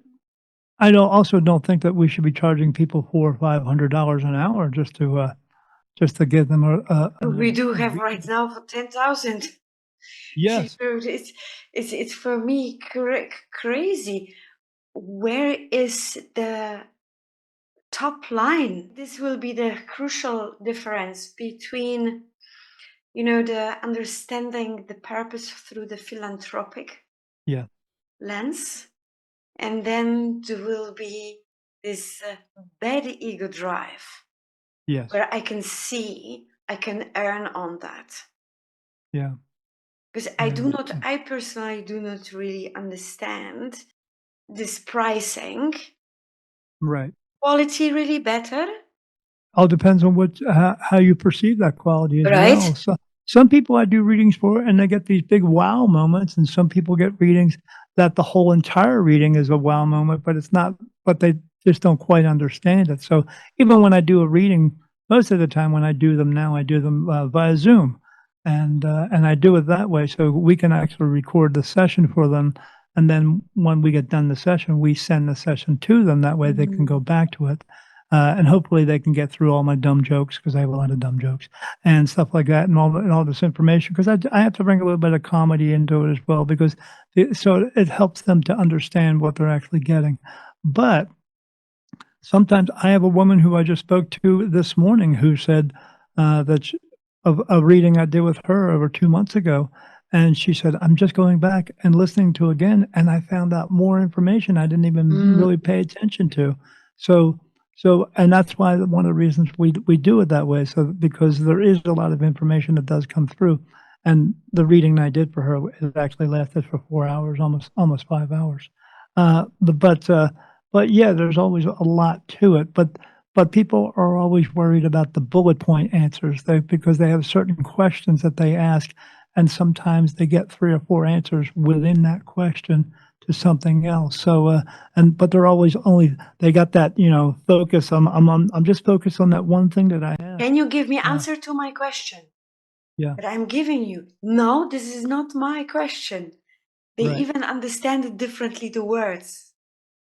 I don't also don't think that we should be charging people $400 or $500 an hour just to give them We do a have reading. right now for 10,000. Yes. It's for me crazy. Where is the top line? This will be the crucial difference between, the understanding the purpose through the philanthropic Yeah. lens, and then there will be this bad ego drive Yes. where I can see I can earn on that. Yeah. Because Yeah. I personally do not really understand this pricing. Right. Quality really better, All depends on how you perceive that quality as well. right? So some people I do readings for, and they get these big wow moments, and some people get readings that the whole entire reading is a wow moment, but it's not. But they just don't quite understand it. So even when I do a reading, most of the time when I do them now, I do them via Zoom, and I do it that way so we can actually record the session for them. And then when we get done the session, we send the session to them. That way they can go back to it. And hopefully they can get through all my dumb jokes, because I have a lot of dumb jokes and stuff like that, and all this information, because I have to bring a little bit of comedy into it as well, because so it helps them to understand what they're actually getting. But sometimes I have a woman who I just spoke to this morning who said that of a reading I did with her over 2 months ago, and she said, "I'm just going back and listening to again, and I found out more information I didn't even really pay attention to." So and that's why one of the reasons we do it that way, so because there is a lot of information that does come through, and the reading I did for her, it actually lasted for 4 hours, almost 5 hours. The but yeah, there's always a lot to it, but people are always worried about the bullet point answers, because they have certain questions that they ask, and sometimes they get 3 or 4 answers within that question to something else. So, but they're always only they got that, focus. I'm just focused on that one thing that I asked. Can you give me answer to my question Yeah, that I'm giving you? No, this is not my question. They right, even understand it differently, the words.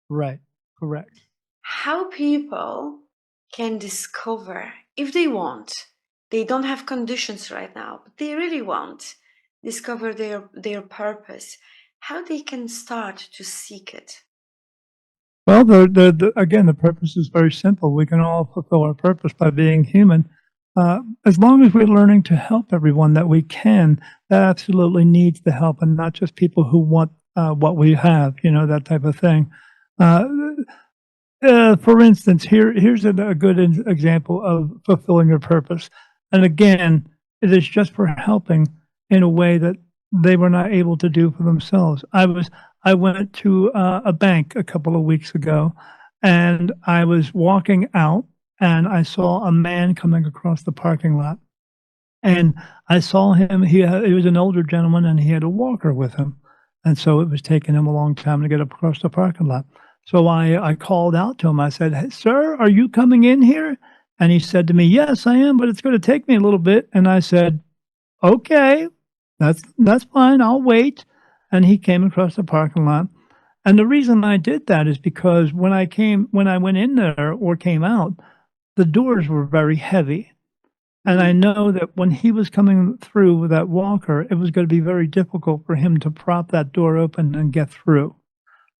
right, correct. How people can discover, if they want, they don't have conditions right now, but they really want, discover their purpose, how they can start to seek it. Well, again, the purpose is very simple. We can all fulfill our purpose by being human. As long as we're learning to help everyone that we can, that absolutely needs the help, and not just people who want what we have, that type of thing. Uh, for instance, here's a good example of fulfilling your purpose. And again, it is just for helping in a way that they were not able to do for themselves. I went to a bank a couple of weeks ago, and I was walking out, and I saw a man coming across the parking lot, and I saw him. He was an older gentleman, and he had a walker with him, and so it was taking him a long time to get across the parking lot. So I called out to him. I said, "Hey, sir, are you coming in here?" And he said to me, "Yes, I am, but it's gonna take me a little bit." And I said, "Okay, that's fine. I'll wait." And he came across the parking lot. And the reason I did that is because when I went in there or came out, the doors were very heavy. And I know that when he was coming through with that walker, it was gonna be very difficult for him to prop that door open and get through.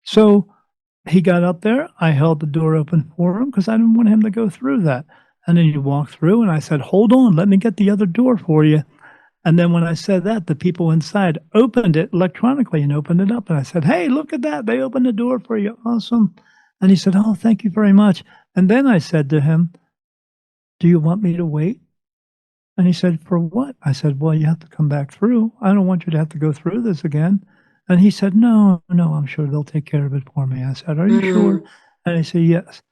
So, he got up there, I held the door open for him because I didn't want him to go through that, and then he walked through, and I said, "Hold on, let me get the other door for you." And then when I said that, the people inside opened it electronically and opened it up, and I said, "Hey, look at that, they opened the door for you, awesome." And he said, "Oh, thank you very much." And then I said to him, "Do you want me to wait?" And he said, "For what?" I said, "Well, you have to come back through. I don't want you to have to go through this again." And he said, "No, no, I'm sure they'll take care of it for me." I said, "Are you sure?" Mm. And he said, "Yes."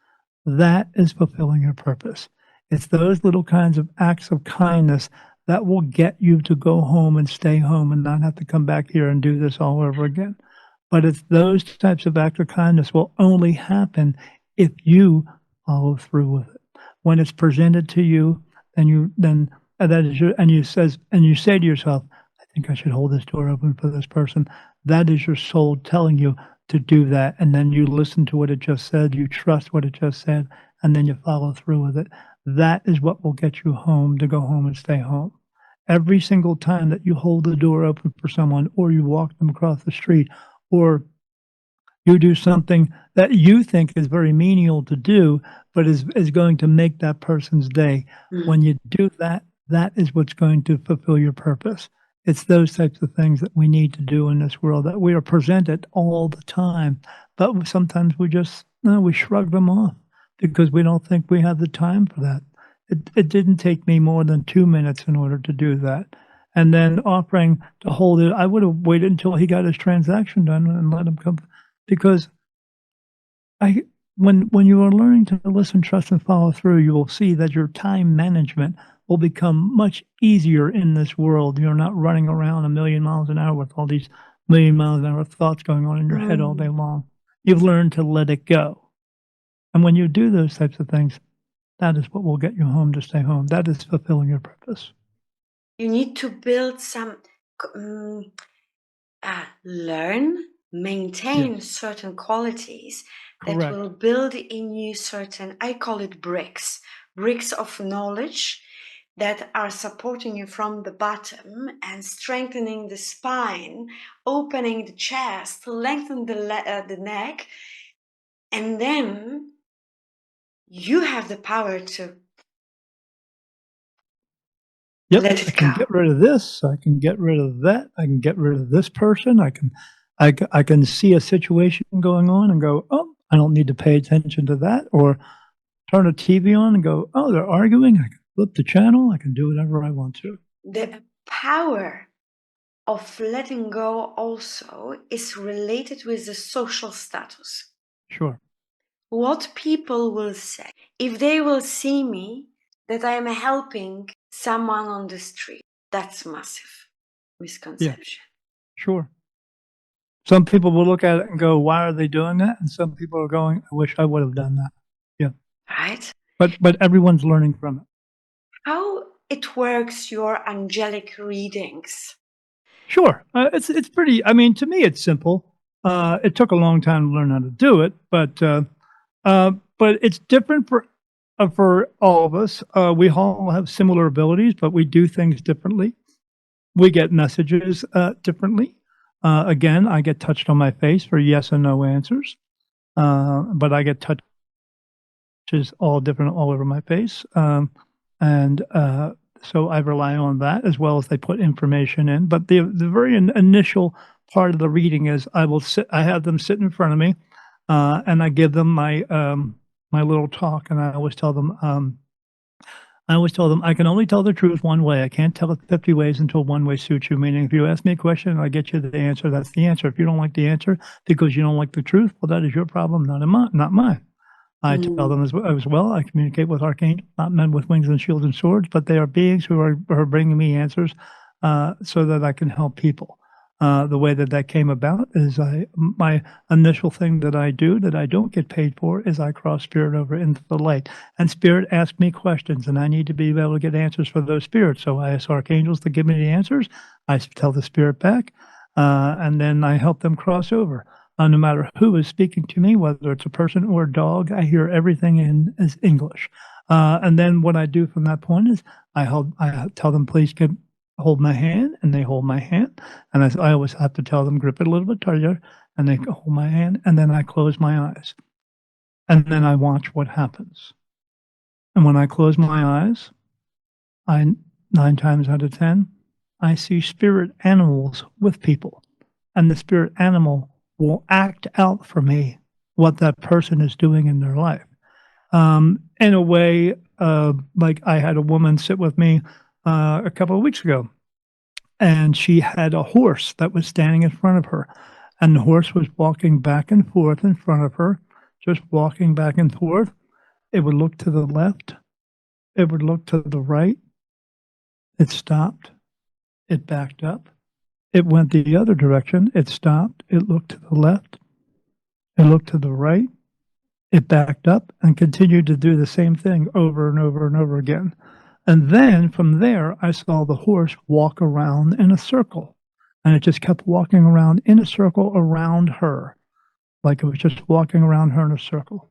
That is fulfilling your purpose. It's those little kinds of acts of kindness that will get you to go home and stay home and not have to come back here and do this all over again. But it's those types of acts of kindness will only happen if you follow through with it. When it's presented to you, then that is your and you say to yourself, "I think I should hold this door open for this person." That is your soul telling you to do that, and then you listen to what it just said, you trust what it just said, and then you follow through with it. That is what will get you home to go home and stay home. Every single time that you hold the door open for someone, or you walk them across the street, or you do something that you think is very menial to do, but is going to make that person's day. Mm. When you do that, that is what's going to fulfill your purpose. It's those types of things that we need to do in this world that we are presented all the time, but sometimes we just we shrug them off because we don't think we have the time for that. It didn't take me more than 2 minutes in order to do that, and then offering to hold it, I would have waited until he got his transaction done and let him come because I when you are learning to listen, trust, and follow through, you will see that your time management will become much easier in this world. You're not running around a million miles an hour with all these million miles an hour thoughts going on in your head all day Mm. long. You've learned to let it go. And when you do those types of things, that is what will get you home to stay home. That is fulfilling your purpose. You need to build some, learn, maintain Yes, certain qualities that will correct. build in you certain, I call it bricks, bricks of knowledge that are supporting you from the bottom and strengthening the spine, opening the chest, lengthen the neck, and then you have the power to Yep, let I it can go. get rid of this, I can get rid of that, I can get rid of this person, I can see a situation going on and go, "Oh, I don't need to pay attention to that," or turn a TV on and go, "Oh, they're arguing," I can flip the channel, I can do whatever I want to. The power of letting go also is related with the social status. Sure. What people will say if they will see me that I am helping someone on the street. That's massive Yes, misconception, sure. Some people will look at it and go, "Why are they doing that?" And some people are going, "I wish I would have done that." Yeah, right? but everyone's learning from it. How it works, your angelic readings. Sure, it's pretty I mean, to me, it's simple. It took a long time to learn how to do it, but it's different for all of us. We all have similar abilities, but we do things differently. We get messages, differently. Again, I get touched on my face for yes and no answers, but I get touches all different all over my face, and, so I rely on that as well as they put information in, but the very initial part of the reading is I have them sit in front of me, and I give them my little talk, and I always tell them, "I can only tell the truth one way. I can't tell it 50 ways until one way suits you." Meaning, if you ask me a question and I get you the answer, that's the answer. If you don't like the answer because you don't like the truth, well, that is your problem, not mine. I tell Mm. them as well, I communicate with archangels, not men with wings and shields and swords, but they are beings who are bringing me answers, so that I can help people. The way that came about is my initial thing that I do that I don't get paid for is I cross spirit over into the light, and spirit asks me questions, and I need to be able to get answers for those spirits. So I ask archangels to give me the answers. Tell the spirit back, and then I help them cross over. No matter who is speaking to me, whether it's a person or a dog, I hear everything in as English. And then what I do from that point is I tell them, please hold my hand, and they hold my hand. And I always have to tell them, grip it a little bit tighter, and they hold my hand, and then I close my eyes. And then I watch what happens. And when I close my eyes, I 9 times out of 10, I see spirit animals with people, and the spirit animal will act out for me what that person is doing in their life. In a way, like I had a woman sit with me, a couple of weeks ago, and she had a horse that was standing in front of her, and the horse was walking back and forth in front of her, just walking back and forth. It would look to the left, it would look to the right, it stopped, it backed up, it went the other direction, it stopped, it looked to the left, it looked to the right, it backed up, and continued to do the same thing over and over and over again. And then from there, I saw the horse walk around in a circle, and it just kept walking around in a circle around her, like it was just walking around her in a circle.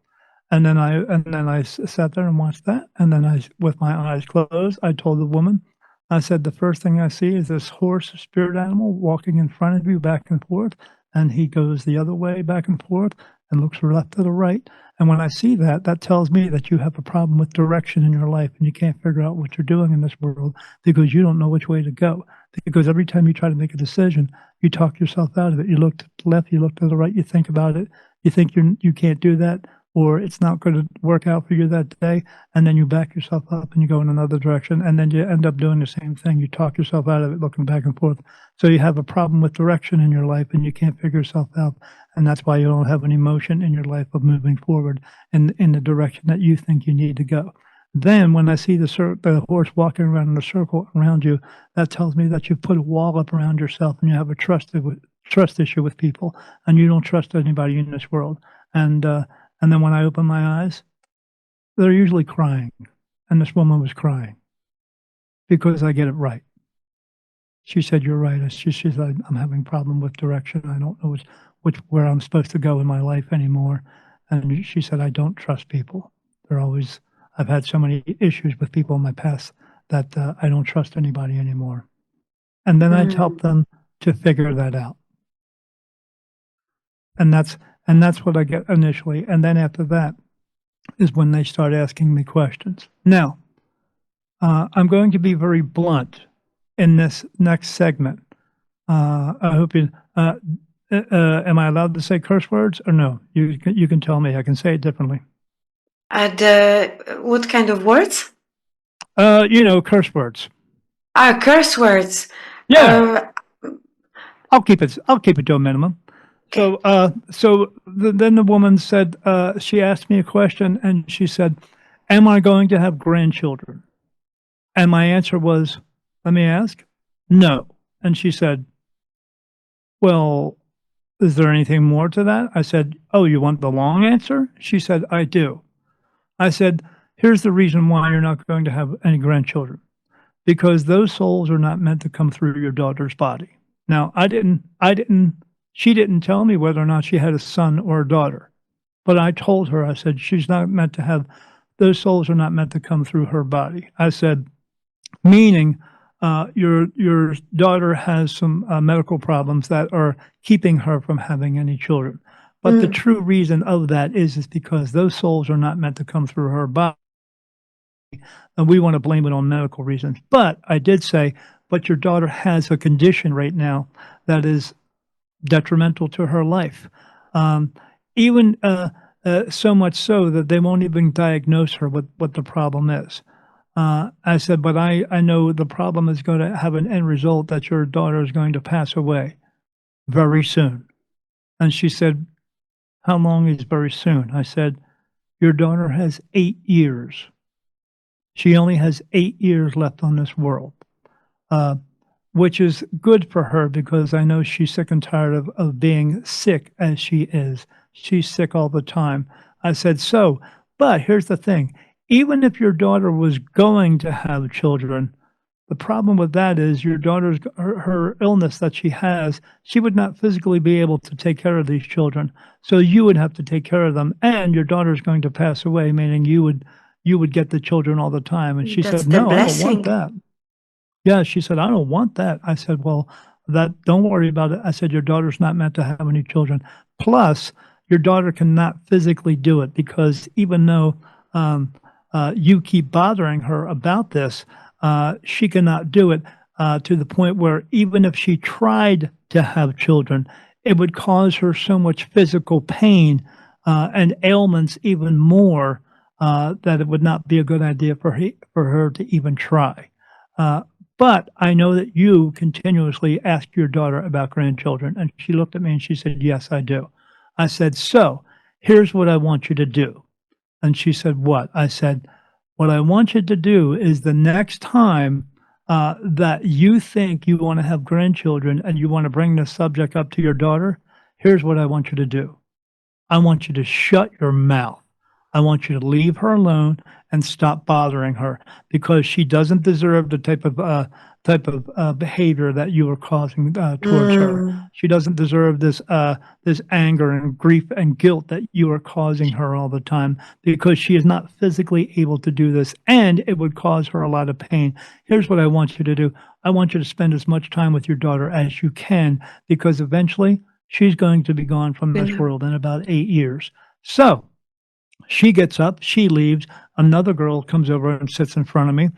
And then I sat there and watched that, and then with my eyes closed, I told the woman, I said, "The first thing I see is this horse, spirit animal, walking in front of you back and forth, and he goes the other way back and forth and looks left to the right. And when I see that, that tells me that you have a problem with direction in your life and you can't figure out what you're doing in this world because you don't know which way to go. Because every time you try to make a decision, you talk yourself out of it. You look to the left, you look to the right, you think about it, you think you can't do that, or it's not going to work out for you that day, and then you back yourself up and you go in another direction, and then you end up doing the same thing. You talk yourself out of it, looking back and forth. So you have a problem with direction in your life, and you can't figure yourself out, and that's why you don't have any motion in your life of moving forward in the direction that you think you need to go. Then when I see the horse walking around in a circle around you, that tells me that you've put a wall up around yourself and you have a trust issue with people, and you don't trust anybody in this world. And then when I open my eyes, they're usually crying, and this woman was crying because I get it right. She said, "You're right." She said, "I'm having a problem with direction. I don't know where I'm supposed to go in my life anymore." And she said, "I don't trust people. I've had so many issues with people in my past that I don't trust anybody anymore." And then I'd help them to figure that out. And that's what I get initially. And then after that is when they start asking me questions. Now, I'm going to be very blunt in this next segment. I hope you. Am I allowed to say curse words or no? You can tell me. I can say it differently. What kind of words? Curse words. Curse words. Yeah. I'll keep it to a minimum. Okay. Then the woman said, she asked me a question and she said, "Am I going to have grandchildren?" And my answer was, "Let me ask." "No." And she said, "Well, is there anything more to that?" I said, "Oh, you want the long answer?" She said, "I do." I said, "Here's the reason why you're not going to have any grandchildren. Because those souls are not meant to come through your daughter's body." Now, she didn't tell me whether or not she had a son or a daughter, but I told her, I said, she's not meant to have, those souls are not meant to come through her body. I said, meaning your daughter has some medical problems that are keeping her from having any children. But the true reason of that is because those souls are not meant to come through her body. And we want to blame it on medical reasons. But I did say, but your daughter has a condition right now that is detrimental to her life. Even so much so that they won't even diagnose her with what the problem is. I said, but I know the problem is going to have an end result that your daughter is going to pass away very soon. And she said, "How long is very soon?" I said, "Your daughter has 8 years. She only has 8 years left on this world." Which is good for her because I know she's sick and tired of being sick as she is. She's sick all the time. I said, but here's the thing. Even if your daughter was going to have children, the problem with that is your daughter's her illness that she has, she would not physically be able to take care of these children. So you would have to take care of them, and your daughter's going to pass away, meaning you would get the children all the time. And she said, "No, I don't want that." Yeah, she said, "I don't want that." I said, "Well, don't worry about it." I said, "Your daughter's not meant to have any children. Plus, your daughter cannot physically do it because even though you keep bothering her about this, she cannot do it to the point where even if she tried to have children, it would cause her so much physical pain and ailments even more that it would not be a good idea for her to even try." but I know that you continuously ask your daughter about grandchildren." And she looked at me and she said, "Yes, I do." I said, "So, here's what I want you to do." And she said, "What?" I said, "What I want you to do is the next time, that you think you wanna have grandchildren and you wanna bring this subject up to your daughter, here's what I want you to do. I want you to shut your mouth. I want you to leave her alone and stop bothering her because she doesn't deserve the type of behavior that you are causing, towards her. Mm. She doesn't deserve this anger and grief and guilt that you are causing her all the time because she is not physically able to do this, and it would cause her a lot of pain. Here's what I want you to do. I want you to spend as much time with your daughter as you can because eventually she's going to be gone from You this know. world in about 8 years." So, she gets up, she leaves, another girl comes over and sits in front of me.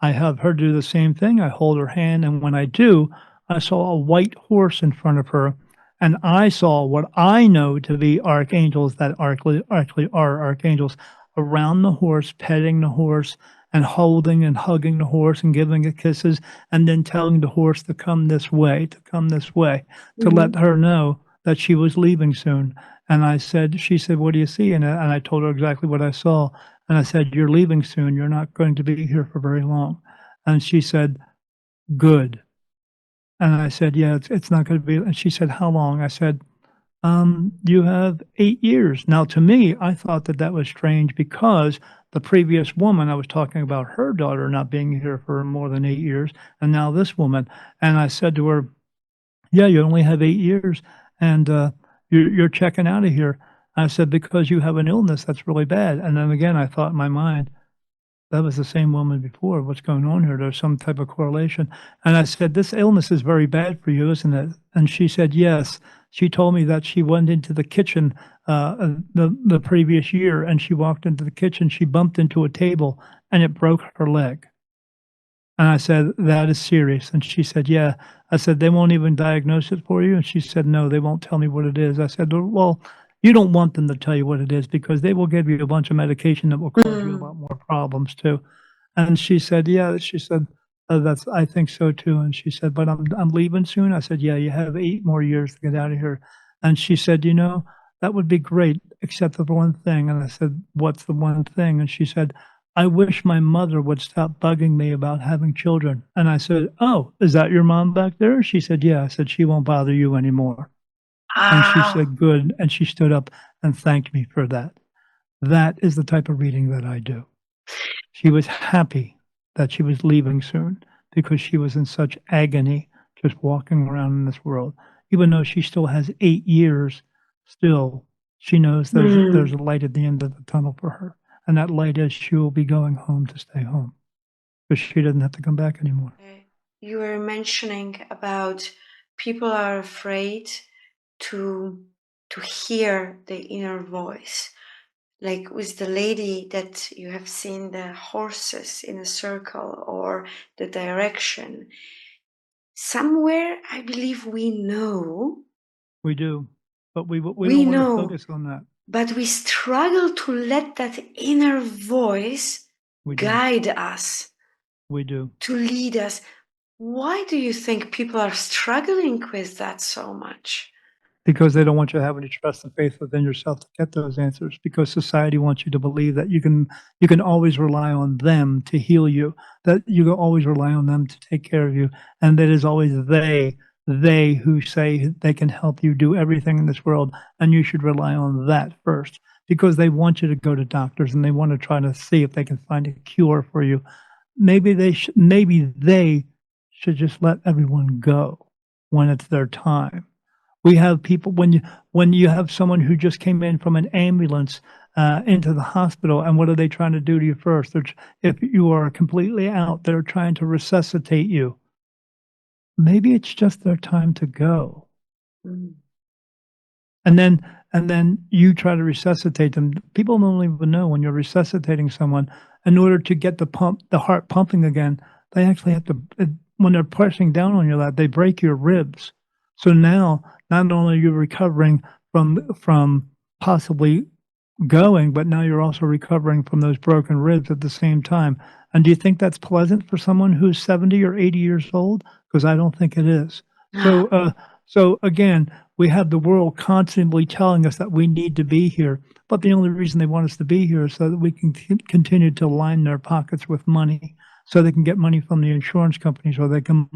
I have her do the same thing, I hold her hand, and when I do, I saw a white horse in front of her, and I saw what I know to be archangels that actually are archangels around the horse, petting the horse, and holding and hugging the horse and giving it kisses, and then telling the horse to come this way, to let Mhm. her know that she was leaving soon. And she said, "What do you see?" And I told her exactly what I saw. And I said, "You're leaving soon. You're not going to be here for very long." And she said, "Good." And I said, "Yeah, it's not gonna be." And she said, "How long?" I said, "You have 8 years." Now to me, I thought that that was strange because the previous woman, I was talking about her daughter not being here for more than 8 years, and now this woman. And I said to her, "Yeah, you only have 8 years, and, you're checking out of here." I said, "Because you have an illness that's really bad." And then again, I thought in my mind, "That was the same woman before. What's going on here? There's some type of correlation." And I said, "This illness is very bad for you, isn't it?" And she said, "Yes." She told me that she went into the kitchen, the previous year, and she walked into the kitchen, she bumped into a table, and it broke her leg. And I said, "That is serious." And she said, "Yeah." I said, "They won't even diagnose it for you?" And she said, "No, they won't tell me what it is." I said, "Well, you don't want them to tell you what it is because they will give you a bunch of medication that will cause you a Mm. lot more problems too." And she said, "Yeah." She said, "That's I think so too." And she said, "But I'm leaving soon." I said, "Yeah, you have 8 more years to get out of here." And she said, "You know, that would be great, except for the one thing." And I said, "What's the one thing?" And she said, "I wish my mother would stop bugging me about having children." And I said, "Oh, is that your mom back there?" She said, "Yeah." I said, "She won't bother you anymore." And she Ah. said, "Good." And she stood up and thanked me for that. That is the type of reading that I do. She was happy that she was leaving soon because she was in such agony just walking around in this world. Even though she still has 8 years, still, she knows there's Mm. a light at the end of the tunnel for her, and that light is she will be going home to stay home, because she doesn't have to come back anymore. You were mentioning about people are afraid to hear the inner voice. Like with the lady that you have seen the horses in a circle or the direction. Somewhere I believe we know, We do, but we we don't wanna know, focus on that. but we struggle to let that inner voice We do. guide us, We do. to lead us. Why do you think people are struggling with that so much? Because they don't want you to have any trust and faith within yourself to get those answers, because society wants you to believe that you can always rely on them to heal you, that you can always rely on them to take care of you, and that is always they who say they can help you do everything in this world, and you should rely on that first, because they want you to go to doctors, and they wanna try to see if they can find a cure for you. Maybe they should just let everyone go when it's their time. We have people when you have someone who just came in from an ambulance, into the hospital, and what are they trying to do to you first? If you are completely out, they're trying to resuscitate you. Maybe it's just their time to go. Mm. And then you try to resuscitate them. People don't even know when you're resuscitating someone, in order to get the heart pumping again, they actually have to when they're pressing down on your lap, they break your ribs. So now, not only are you recovering from possibly going, but now you're also recovering from those broken ribs at the same time. And do you think that's pleasant for someone who's 70 or 80 years old? Because I don't think it is. So, so again, we have the world constantly telling us that we need to be here, but the only reason they want us to be here is so that we can continue to line their pockets with money, so they can get money from the insurance companies, or they can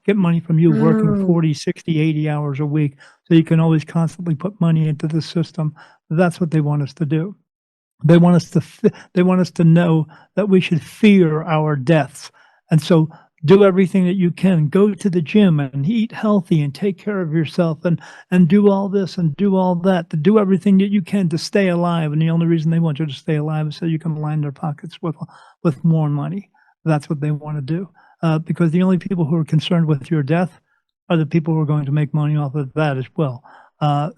get money from you working 40, 60, 80 hours a week, so you can always constantly put money into the system. That's what they want us to do. They want us to they want us to know that we should fear our deaths, and so do everything that you can. Go to the gym and eat healthy and take care of yourself, and do all this and do all that, to do everything that you can to stay alive, and the only reason they want you to stay alive is so you can line their pockets with more money. That's what they wanna do, because the only people who are concerned with your death are the people who are going to make money off of that as well. But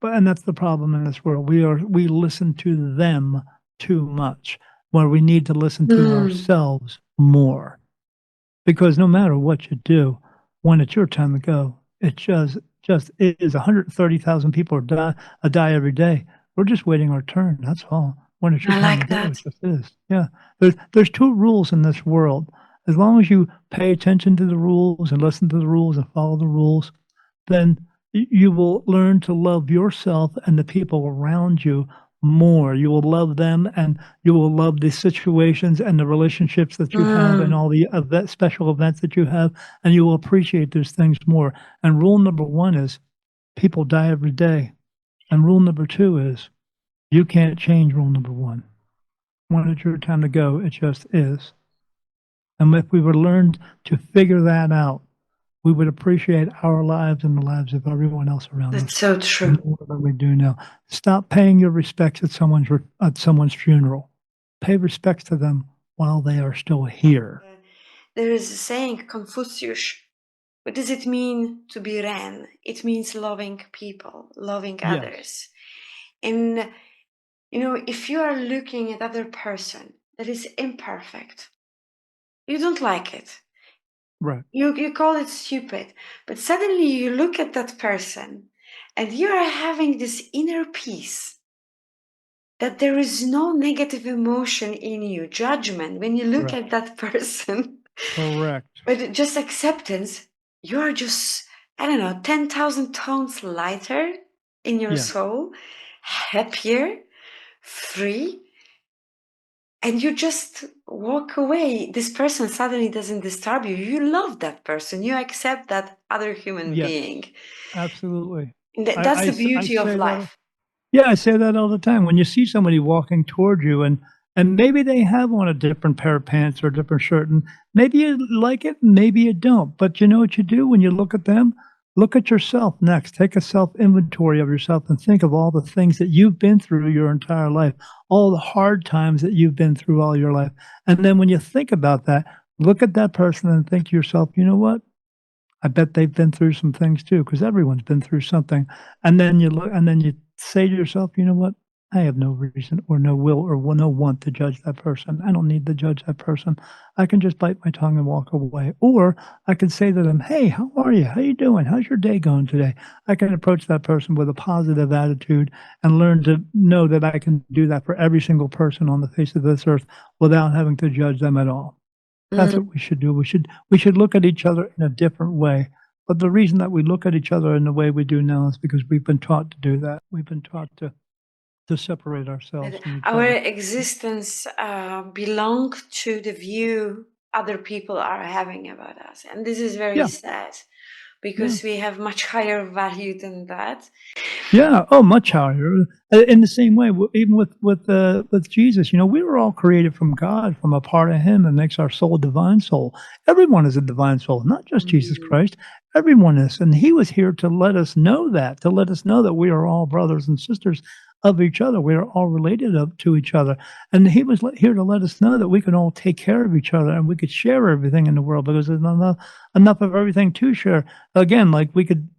and that's the problem in this world. We listen to them too much, where we need to listen to ourselves more. Because no matter what you do, when it's your time to go, it just is 130,000 people die every day. We're just waiting our turn, that's all. When it's your I time to like go, that. it just is. Yeah. There's 2 rules in this world. As long as you pay attention to the rules and listen to the rules and follow the rules, then you will learn to love yourself and the people around you more. You will love them, and you will love the situations and the relationships that you have and all the special events that you have, and you will appreciate those things more. And rule number 1 is people die every day. And rule number 2 is you can't change rule number 1. When it's your time to go, it just is. And if we were learned to figure that out, we would appreciate our lives and the lives of everyone else around That's us so true. more than we do now. Stop paying your respects at someone's funeral. Pay respects to them while they are still here. There is a saying, Confucius. What does it mean to be Ren? It means loving people, loving Yes. others. And, if you are looking at other person that is imperfect, you don't like it. Right. You call it stupid, but suddenly you look at that person and you are having this inner peace that there is no negative emotion in you, judgment, when you look Correct. at that person, Correct. but just acceptance. You are just, I don't know, 10,000 tones lighter in your Yes. soul, happier, free, and you just walk away. This person suddenly doesn't disturb you. You love that person. You accept that other human Yes. being. Absolutely. That's the I beauty of say that. life. Yeah, I say that all the time. When you see somebody walking toward you, and maybe they have on a different pair of pants or a different shirt, and maybe you like it, maybe you don't. But you know what you do when you look at them? Look at yourself next. Take a self inventory of yourself and think of all the things that you've been through your entire life, all the hard times that you've been through all your life. And then when you think about that, look at that person and think to yourself, you know what? I bet they've been through some things too, because everyone's been through something. And then you say to yourself, "You know what? I have no reason or no will or no want to judge that person. I don't need to judge that person. I can just bite my tongue and walk away." Or I can say to them, "Hey, how are you? How you doing? How's your day going today?" I can approach that person with a positive attitude and learn to know that I can do that for every single person on the face of this earth without having to judge them at all. That's what we should do. We should look at each other in a different way. But the reason that we look at each other in the way we do now is because we've been taught to do that. We've been taught to separate ourselves That from each our other. existence belong to the view other people are having about us. And this is very Yeah, sad yeah. because we have much higher value than that. Yeah. Oh, much higher. In the same way, even with Jesus, we were all created from God, from a part of Him that makes our soul a divine soul. Everyone is a divine soul, not just Jesus Christ. Everyone is, and He was here to let us know that, we are all brothers and sisters of each other. We are all related to each other, and He was here to let us know that we can all take care of each other and we could share everything in the world because there's enough of everything to share. Again, like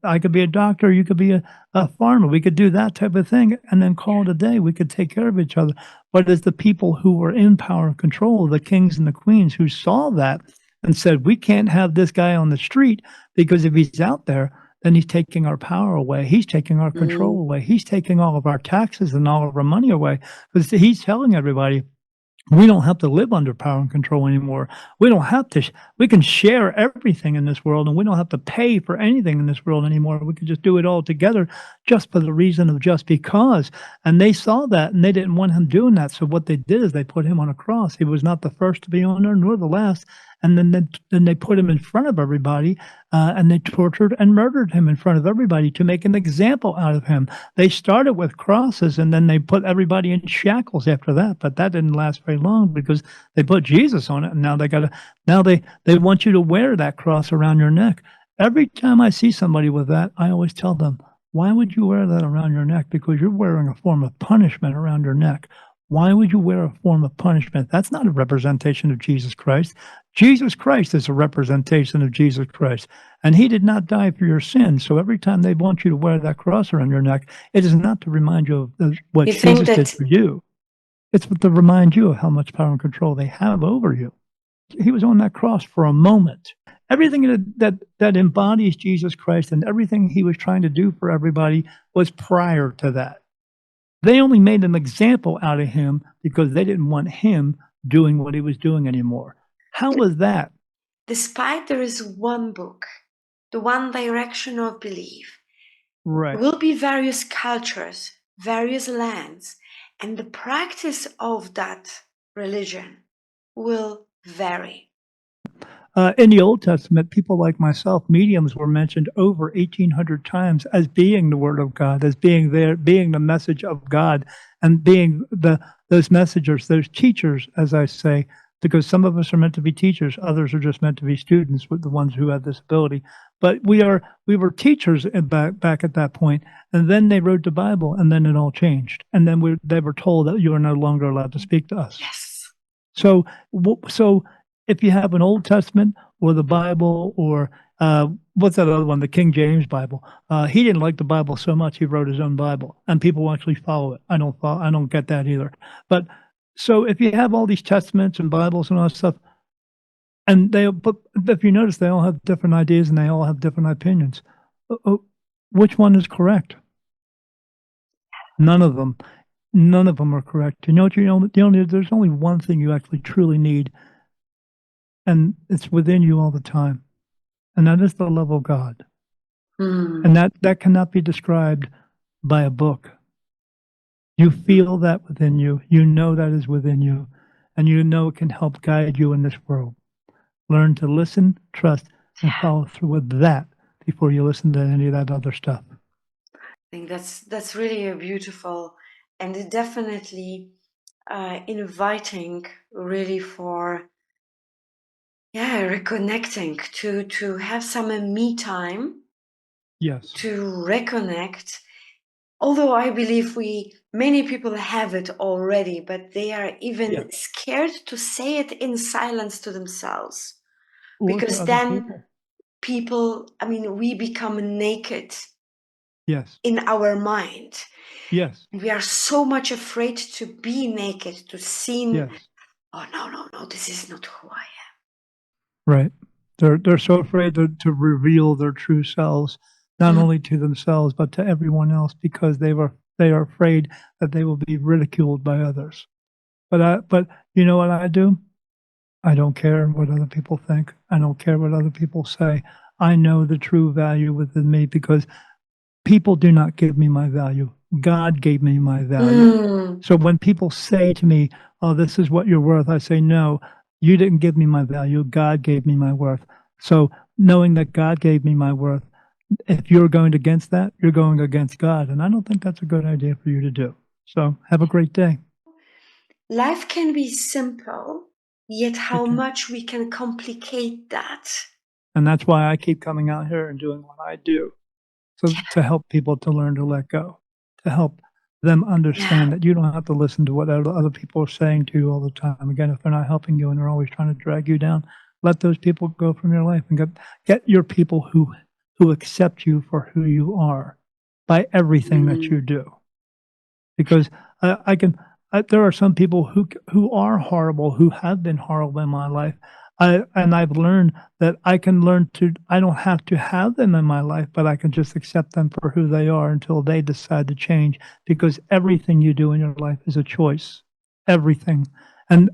I could be a doctor, you could be a farmer. We could do that type of thing and then call it a day. We could take care of each other. But as the people who were in power and control, the kings and the queens who saw that and said, we can't have this guy on the street because if he's out there, then he's taking our power away. He's taking our control away. He's taking all of our taxes and all of our money away, because he's telling everybody, we don't have to live under power and control anymore. We don't have to. We can share everything in this world, and we don't have to pay for anything in this world anymore. We can just do it all together, just for the reason of just because. And they saw that, and they didn't want him doing that. So what they did is they put him on a cross. He was not the first to be on there, nor the last. And then they put him in front of everybody, and they tortured and murdered him in front of everybody to make an example out of him. They started with crosses, and then they put everybody in shackles after that. But that didn't last very long, because they put Jesus on it, and now they want you to wear that cross around your neck. Every time I see somebody with that, I always tell them, why would you wear that around your neck? Because you're wearing a form of punishment around your neck. Why would you wear a form of punishment? That's not a representation of Jesus Christ. Jesus Christ is a representation of Jesus Christ, and he did not die for your sins. So every time they want you to wear that cross around your neck, it is not to remind you of what Jesus did for you. It's to remind you of how much power and control they have over you. He was on that cross for a moment. Everything that embodies Jesus Christ and everything he was trying to do for everybody was prior to that. They only made an example out of him because they didn't want him doing what he was doing anymore. How was that? Despite there is one book, the one direction of belief, right, there will be various cultures, various lands, and the practice of that religion will vary. In the Old Testament, people like myself, mediums, were mentioned over 1,800 times as being the Word of God, as being there, being the message of God, and being those messengers, those teachers, as I say, because some of us are meant to be teachers, others are just meant to be students, with the ones who have this ability. But we were teachers back at that point, and then they wrote the Bible, and then it all changed, and then they were told that you are no longer allowed to speak to us. Yes. So if you have an Old Testament or the Bible, or what's that other one, the King James Bible, he didn't like the Bible so much he wrote his own Bible, and people will actually follow it. I don't get that either. But so if you have all these testaments and Bibles and all that stuff, and but if you notice, they all have different ideas and they all have different opinions. Which one is correct? None of them. None of them are correct. You know what? There's only one thing you actually truly need, and it's within you all the time, and that is the love of God. And that cannot be described by a book. You feel that within you. You know that is within you, and you know it can help guide you in this world. Learn to listen, trust, and follow through with that before you listen to any of that other stuff. I think that's really a beautiful, and definitely inviting, really, for reconnecting, to have some me time. Yes. To reconnect. Although I believe many people have it already, but they are even scared to say it in silence to themselves, or because to then we become naked. Yes. In our mind. Yes. We are so much afraid to be naked, to see. Yes. Oh, no, this is not who I am. Right. They're so afraid to reveal their true selves, not only to themselves but to everyone else, because they are afraid that they will be ridiculed by others. But you know what I do? I don't care what other people think. I don't care what other people say. I know the true value within me, because people do not give me my value. God gave me my value. So when people say to me, "Oh, this is what you're worth," I say, "No, you didn't give me my value. God gave me my worth." So knowing that God gave me my worth, if you're going against that, you're going against God. And I don't think that's a good idea for you to do. So have a great day. Life can be simple, yet how much we can complicate that. And that's why I keep coming out here and doing what I do. So to help people to learn to let go, to help them understand that you don't have to listen to what other people are saying to you all the time. Again, if they're not helping you and they're always trying to drag you down, let those people go from your life, and get your people who accept you for who you are by everything that you do. Because there are some people who are horrible, who have been horrible in my life. I've learned that I don't have to have them in my life, but I can just accept them for who they are until they decide to change, because everything you do in your life is a choice. Everything. And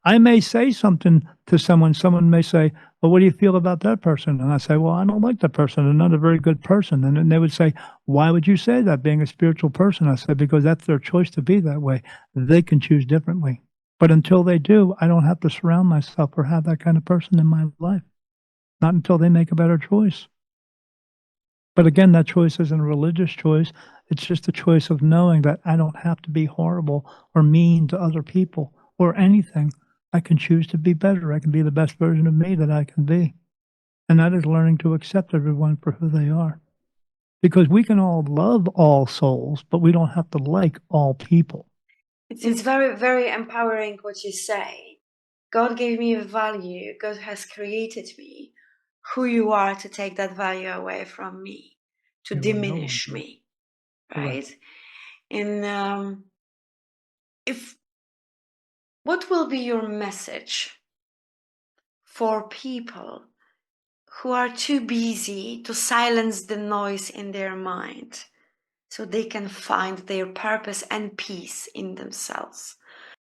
I may say something to someone may say, "Well, what do you feel about that person?" And I say, "Well, I don't like that person. They're not a very good person." And then they would say, "Why would you say that, being a spiritual person?" I said, "Because that's their choice to be that way. They can choose differently." But until they do, I don't have to surround myself or have that kind of person in my life, not until they make a better choice. But again, that choice isn't a religious choice. It's just a choice of knowing that I don't have to be horrible or mean to other people or anything. I can choose to be better. I can be the best version of me that I can be. And that is learning to accept everyone for who they are. Because we can all love all souls, but we don't have to like all people. It's very, very empowering what you say. God gave me a value. God has created me. Who you are to take that value away from me, to diminish me, right? Correct. And if what will be your message for people who are too busy to silence the noise in their mind so they can find their purpose and peace in themselves?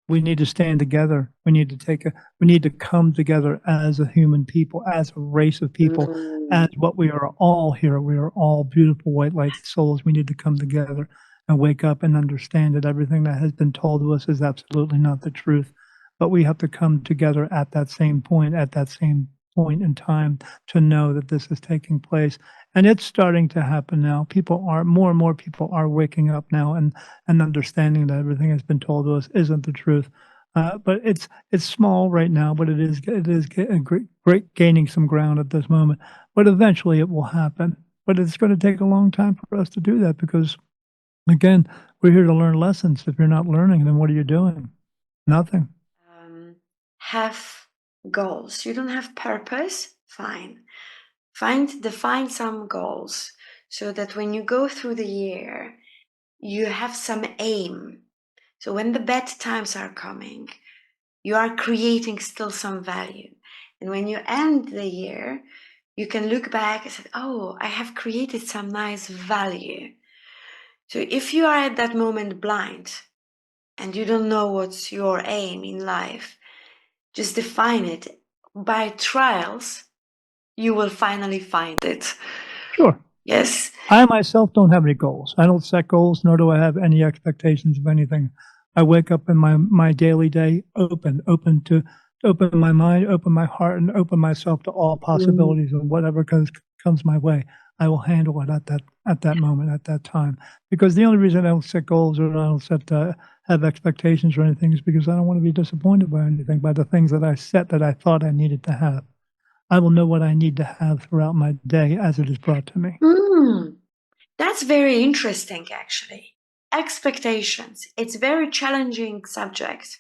We need to stand together. We need to come together as a human people, as a race of people, as what we are all here. We are all beautiful white light souls. We need to come together and wake up and understand that everything that has been told to us is absolutely not the truth. But we have to come together at that same point in time, to know that this is taking place. And it's starting to happen now. More and more people are waking up now and understanding that everything that's been told to us isn't the truth. But it's small right now, but it is great gaining some ground at this moment. But eventually it will happen. But it's going to take a long time for us to do that, because again, we're here to learn lessons. If you're not learning, then what are you doing? Nothing. Have goals. You don't have purpose? Fine. Define some goals so that when you go through the year, you have some aim. So when the bad times are coming, you are creating still some value. And when you end the year, you can look back and say, oh, I have created some nice value. So if you are at that moment blind and you don't know what's your aim in life, just define it. By trials, you will finally find it. Sure. Yes. I myself don't have any goals. I don't set goals, nor do I have any expectations of anything. I wake up in my daily day open to open my mind, open my heart, and open myself to all possibilities of whatever comes my way. I will handle it at that moment, at that time. Because the only reason I don't set goals, or I don't have expectations or anything, is because I don't want to be disappointed by anything, by the things that I set that I thought I needed to have. I will know what I need to have throughout my day as it is brought to me. That's very interesting, actually. Expectations. It's a very challenging subject.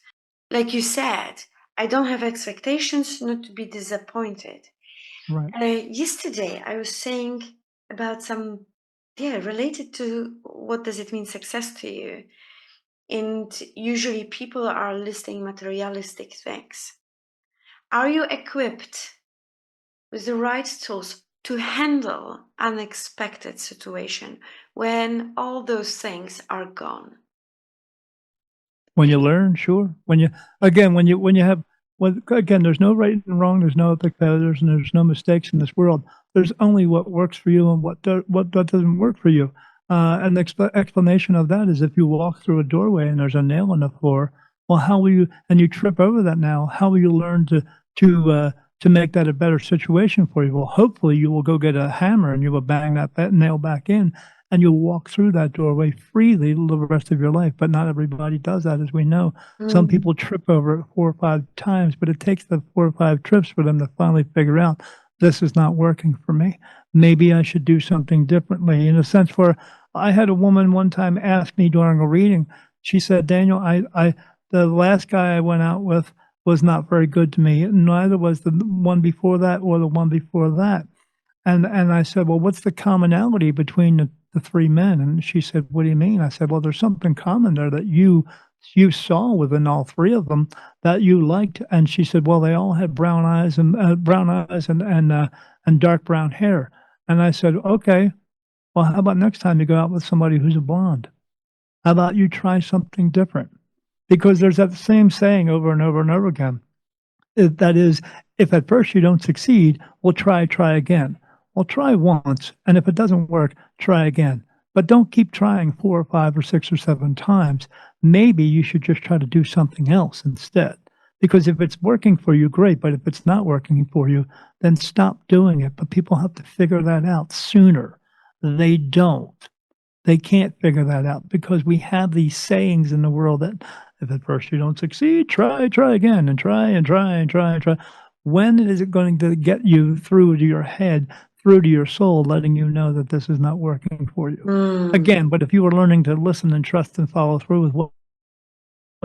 Like you said, I don't have expectations not to be disappointed. Right. Yesterday, I was saying about some, related to what does it mean success to you? And usually people are listing materialistic things. Are you equipped with the right tools to handle unexpected situation when all those things are gone? When you learn, sure. When you have, well, again, there's no right and wrong. There's no epic failures, and there's no mistakes in this world. There's only what works for you and what doesn't work for you. And the explanation of that is, if you walk through a doorway and there's a nail in the floor, well, how will you, and you trip over that nail, how will you learn to make that a better situation for you? Well, hopefully you will go get a hammer and you will bang that nail back in, and you'll walk through that doorway freely the rest of your life. But not everybody does that, as we know. Some people trip over it 4 or 5 times, but it takes the 4 or 5 trips for them to finally figure out, this is not working for me. Maybe I should do something differently. In a sense, where I had a woman one time ask me during a reading, she said, Daniel, the last guy I went out with was not very good to me. Neither was the one before that or the one before that. And I said, well, what's the commonality between the 3 men? And she said, what do you mean? I said, well, there's something common there, that you you saw within all three of them that you liked? And she said, well, they all had brown eyes and dark brown hair. And I said, okay, well, how about next time you go out with somebody who's a blonde? How about you try something different? Because there's that same saying over and over and over again. That is, if at first you don't succeed, well, try again. Well, try once, and if it doesn't work, try again. But don't keep trying 4 or 5 or 6 or 7 times. Maybe you should just try to do something else instead. Because if it's working for you, great, but if it's not working for you, then stop doing it. But people have to figure that out sooner. They don't. They can't figure that out because we have these sayings in the world that if at first you don't succeed, try again and try and try and try and try. When is it going to get you through to your head, through to your soul, letting you know that this is not working for you? Again, but if you were learning to listen and trust and follow through with what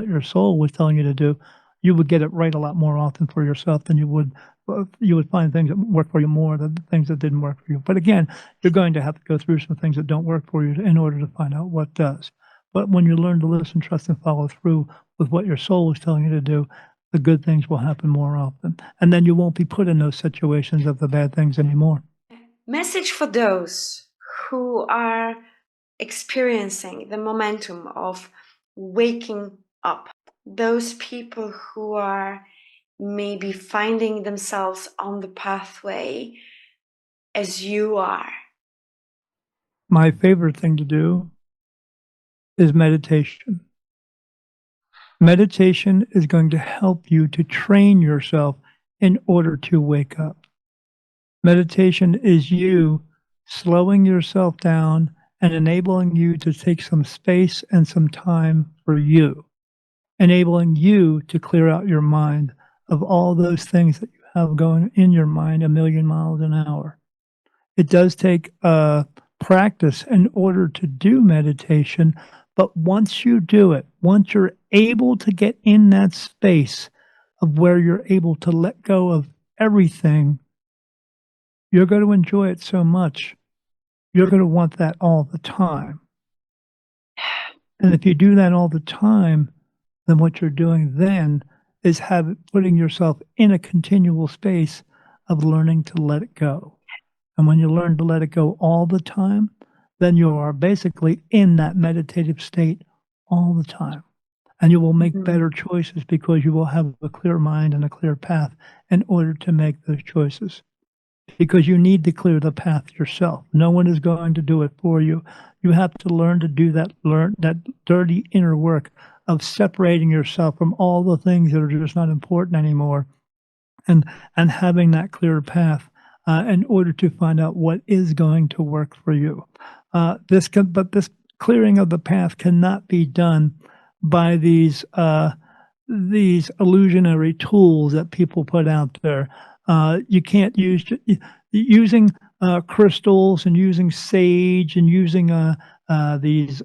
your soul was telling you to do, you would get it right a lot more often for yourself than you would find things that work for you more than the things that didn't work for you. But again, you're going to have to go through some things that don't work for you in order to find out what does. But when you learn to listen, trust, and follow through with what your soul is telling you to do, the good things will happen more often. And then you won't be put in those situations of the bad things anymore. Message for those who are experiencing the momentum of waking up, those people who are maybe finding themselves on the pathway as you are. My favorite thing to do is meditation. Meditation is going to help you to train yourself in order to wake up. Meditation is you slowing yourself down and enabling you to take some space and some time for you, enabling you to clear out your mind of all those things that you have going in your mind a million miles an hour. It does take practice in order to do meditation, but once you do it, once you're able to get in that space of where you're able to let go of everything, you're going to enjoy it so much. You're going to want that all the time. And if you do that all the time, then what you're doing then is putting yourself in a continual space of learning to let it go. And when you learn to let it go all the time, then you are basically in that meditative state all the time. And you will make better choices because you will have a clear mind and a clear path in order to make those choices. Because you need to clear the path yourself. No one is going to do it for you. You have to learn to do that dirty inner work of separating yourself from all the things that are just not important anymore and having that clear path in order to find out what is going to work for you. This clearing of the path cannot be done by these illusionary tools that people put out there. You can't using crystals and using sage and using these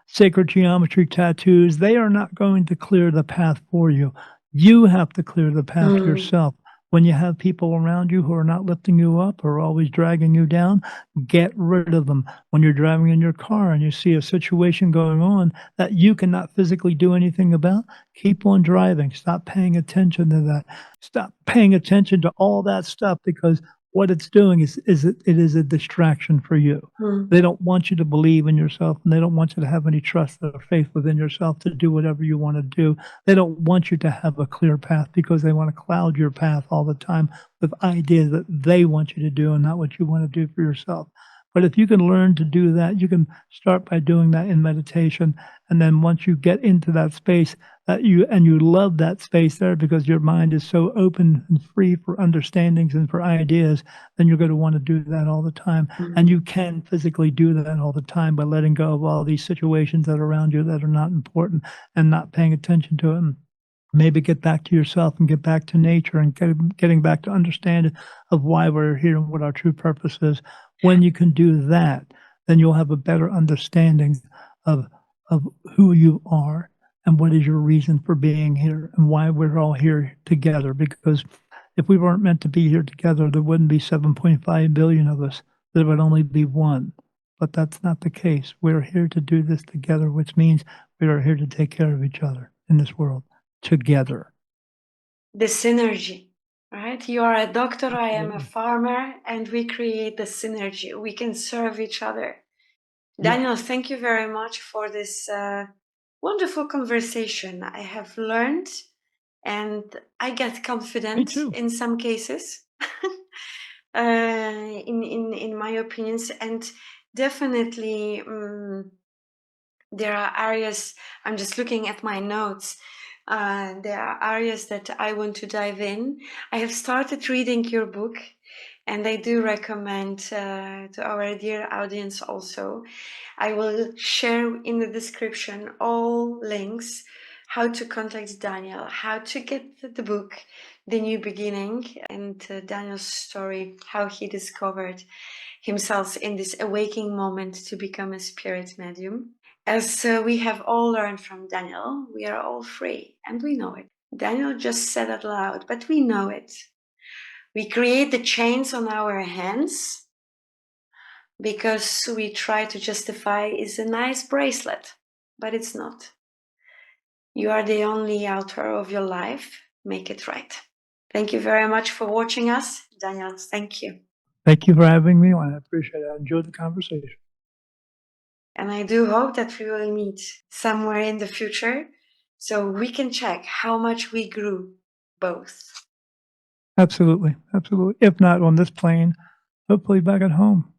sacred geometry tattoos. They are not going to clear the path for you. You have to clear the path yourself. When you have people around you who are not lifting you up or always dragging you down, get rid of them. When you're driving in your car and you see a situation going on that you cannot physically do anything about, keep on driving. Stop paying attention to that. Stop paying attention to all that stuff because what it's doing is it is a distraction for you. They don't want you to believe in yourself, and they don't want you to have any trust or faith within yourself to do whatever you want to do. They don't want you to have a clear path because they want to cloud your path all the time with ideas that they want you to do and not what you want to do for yourself. But if you can learn to do that, you can start by doing that in meditation. And then once you get into that space, you love that space there because your mind is so open and free for understandings and for ideas, then you're going to want to do that all the time. And you can physically do that all the time by letting go of all these situations that are around you that are not important and not paying attention to them. Maybe get back to yourself and get back to nature and getting back to understanding of why we're here and what our true purpose is. When you can do that, then you'll have a better understanding of who you are and what is your reason for being here and why we're all here together. Because if we weren't meant to be here together, there wouldn't be 7.5 billion of us. There would only be one. But that's not the case. We're here to do this together, which means We are here to take care of each other in this world together. The synergy, right? You are a doctor, I am a Absolutely. farmer, and we create the synergy. We can serve each other. Yeah. Daniel, thank you very much for this wonderful conversation. I have learned and I get confident Me too. in some cases, in my opinions, and definitely there are areas, I'm just looking at my notes, there are areas that I want to dive in. I have started reading your book, and I do recommend to our dear audience also. I will share in the description all links, how to contact Daniel, how to get the book, The New Beginning, and Daniel's story, how he discovered himself in this awakening moment to become a spirit medium. As we have all learned from Daniel, we are all free, and we know it. Daniel just said it loud, but we know it. We create the chains on our hands because we try to justify it's a nice bracelet, but it's not. You are the only author of your life. Make it right. Thank you very much for watching us. Daniel, thank you. Thank you for having me on. I appreciate it. I enjoyed the conversation. And I do hope that we will meet somewhere in the future so we can check how much we grew both. Absolutely. Absolutely. If not on this plane, hopefully back at home.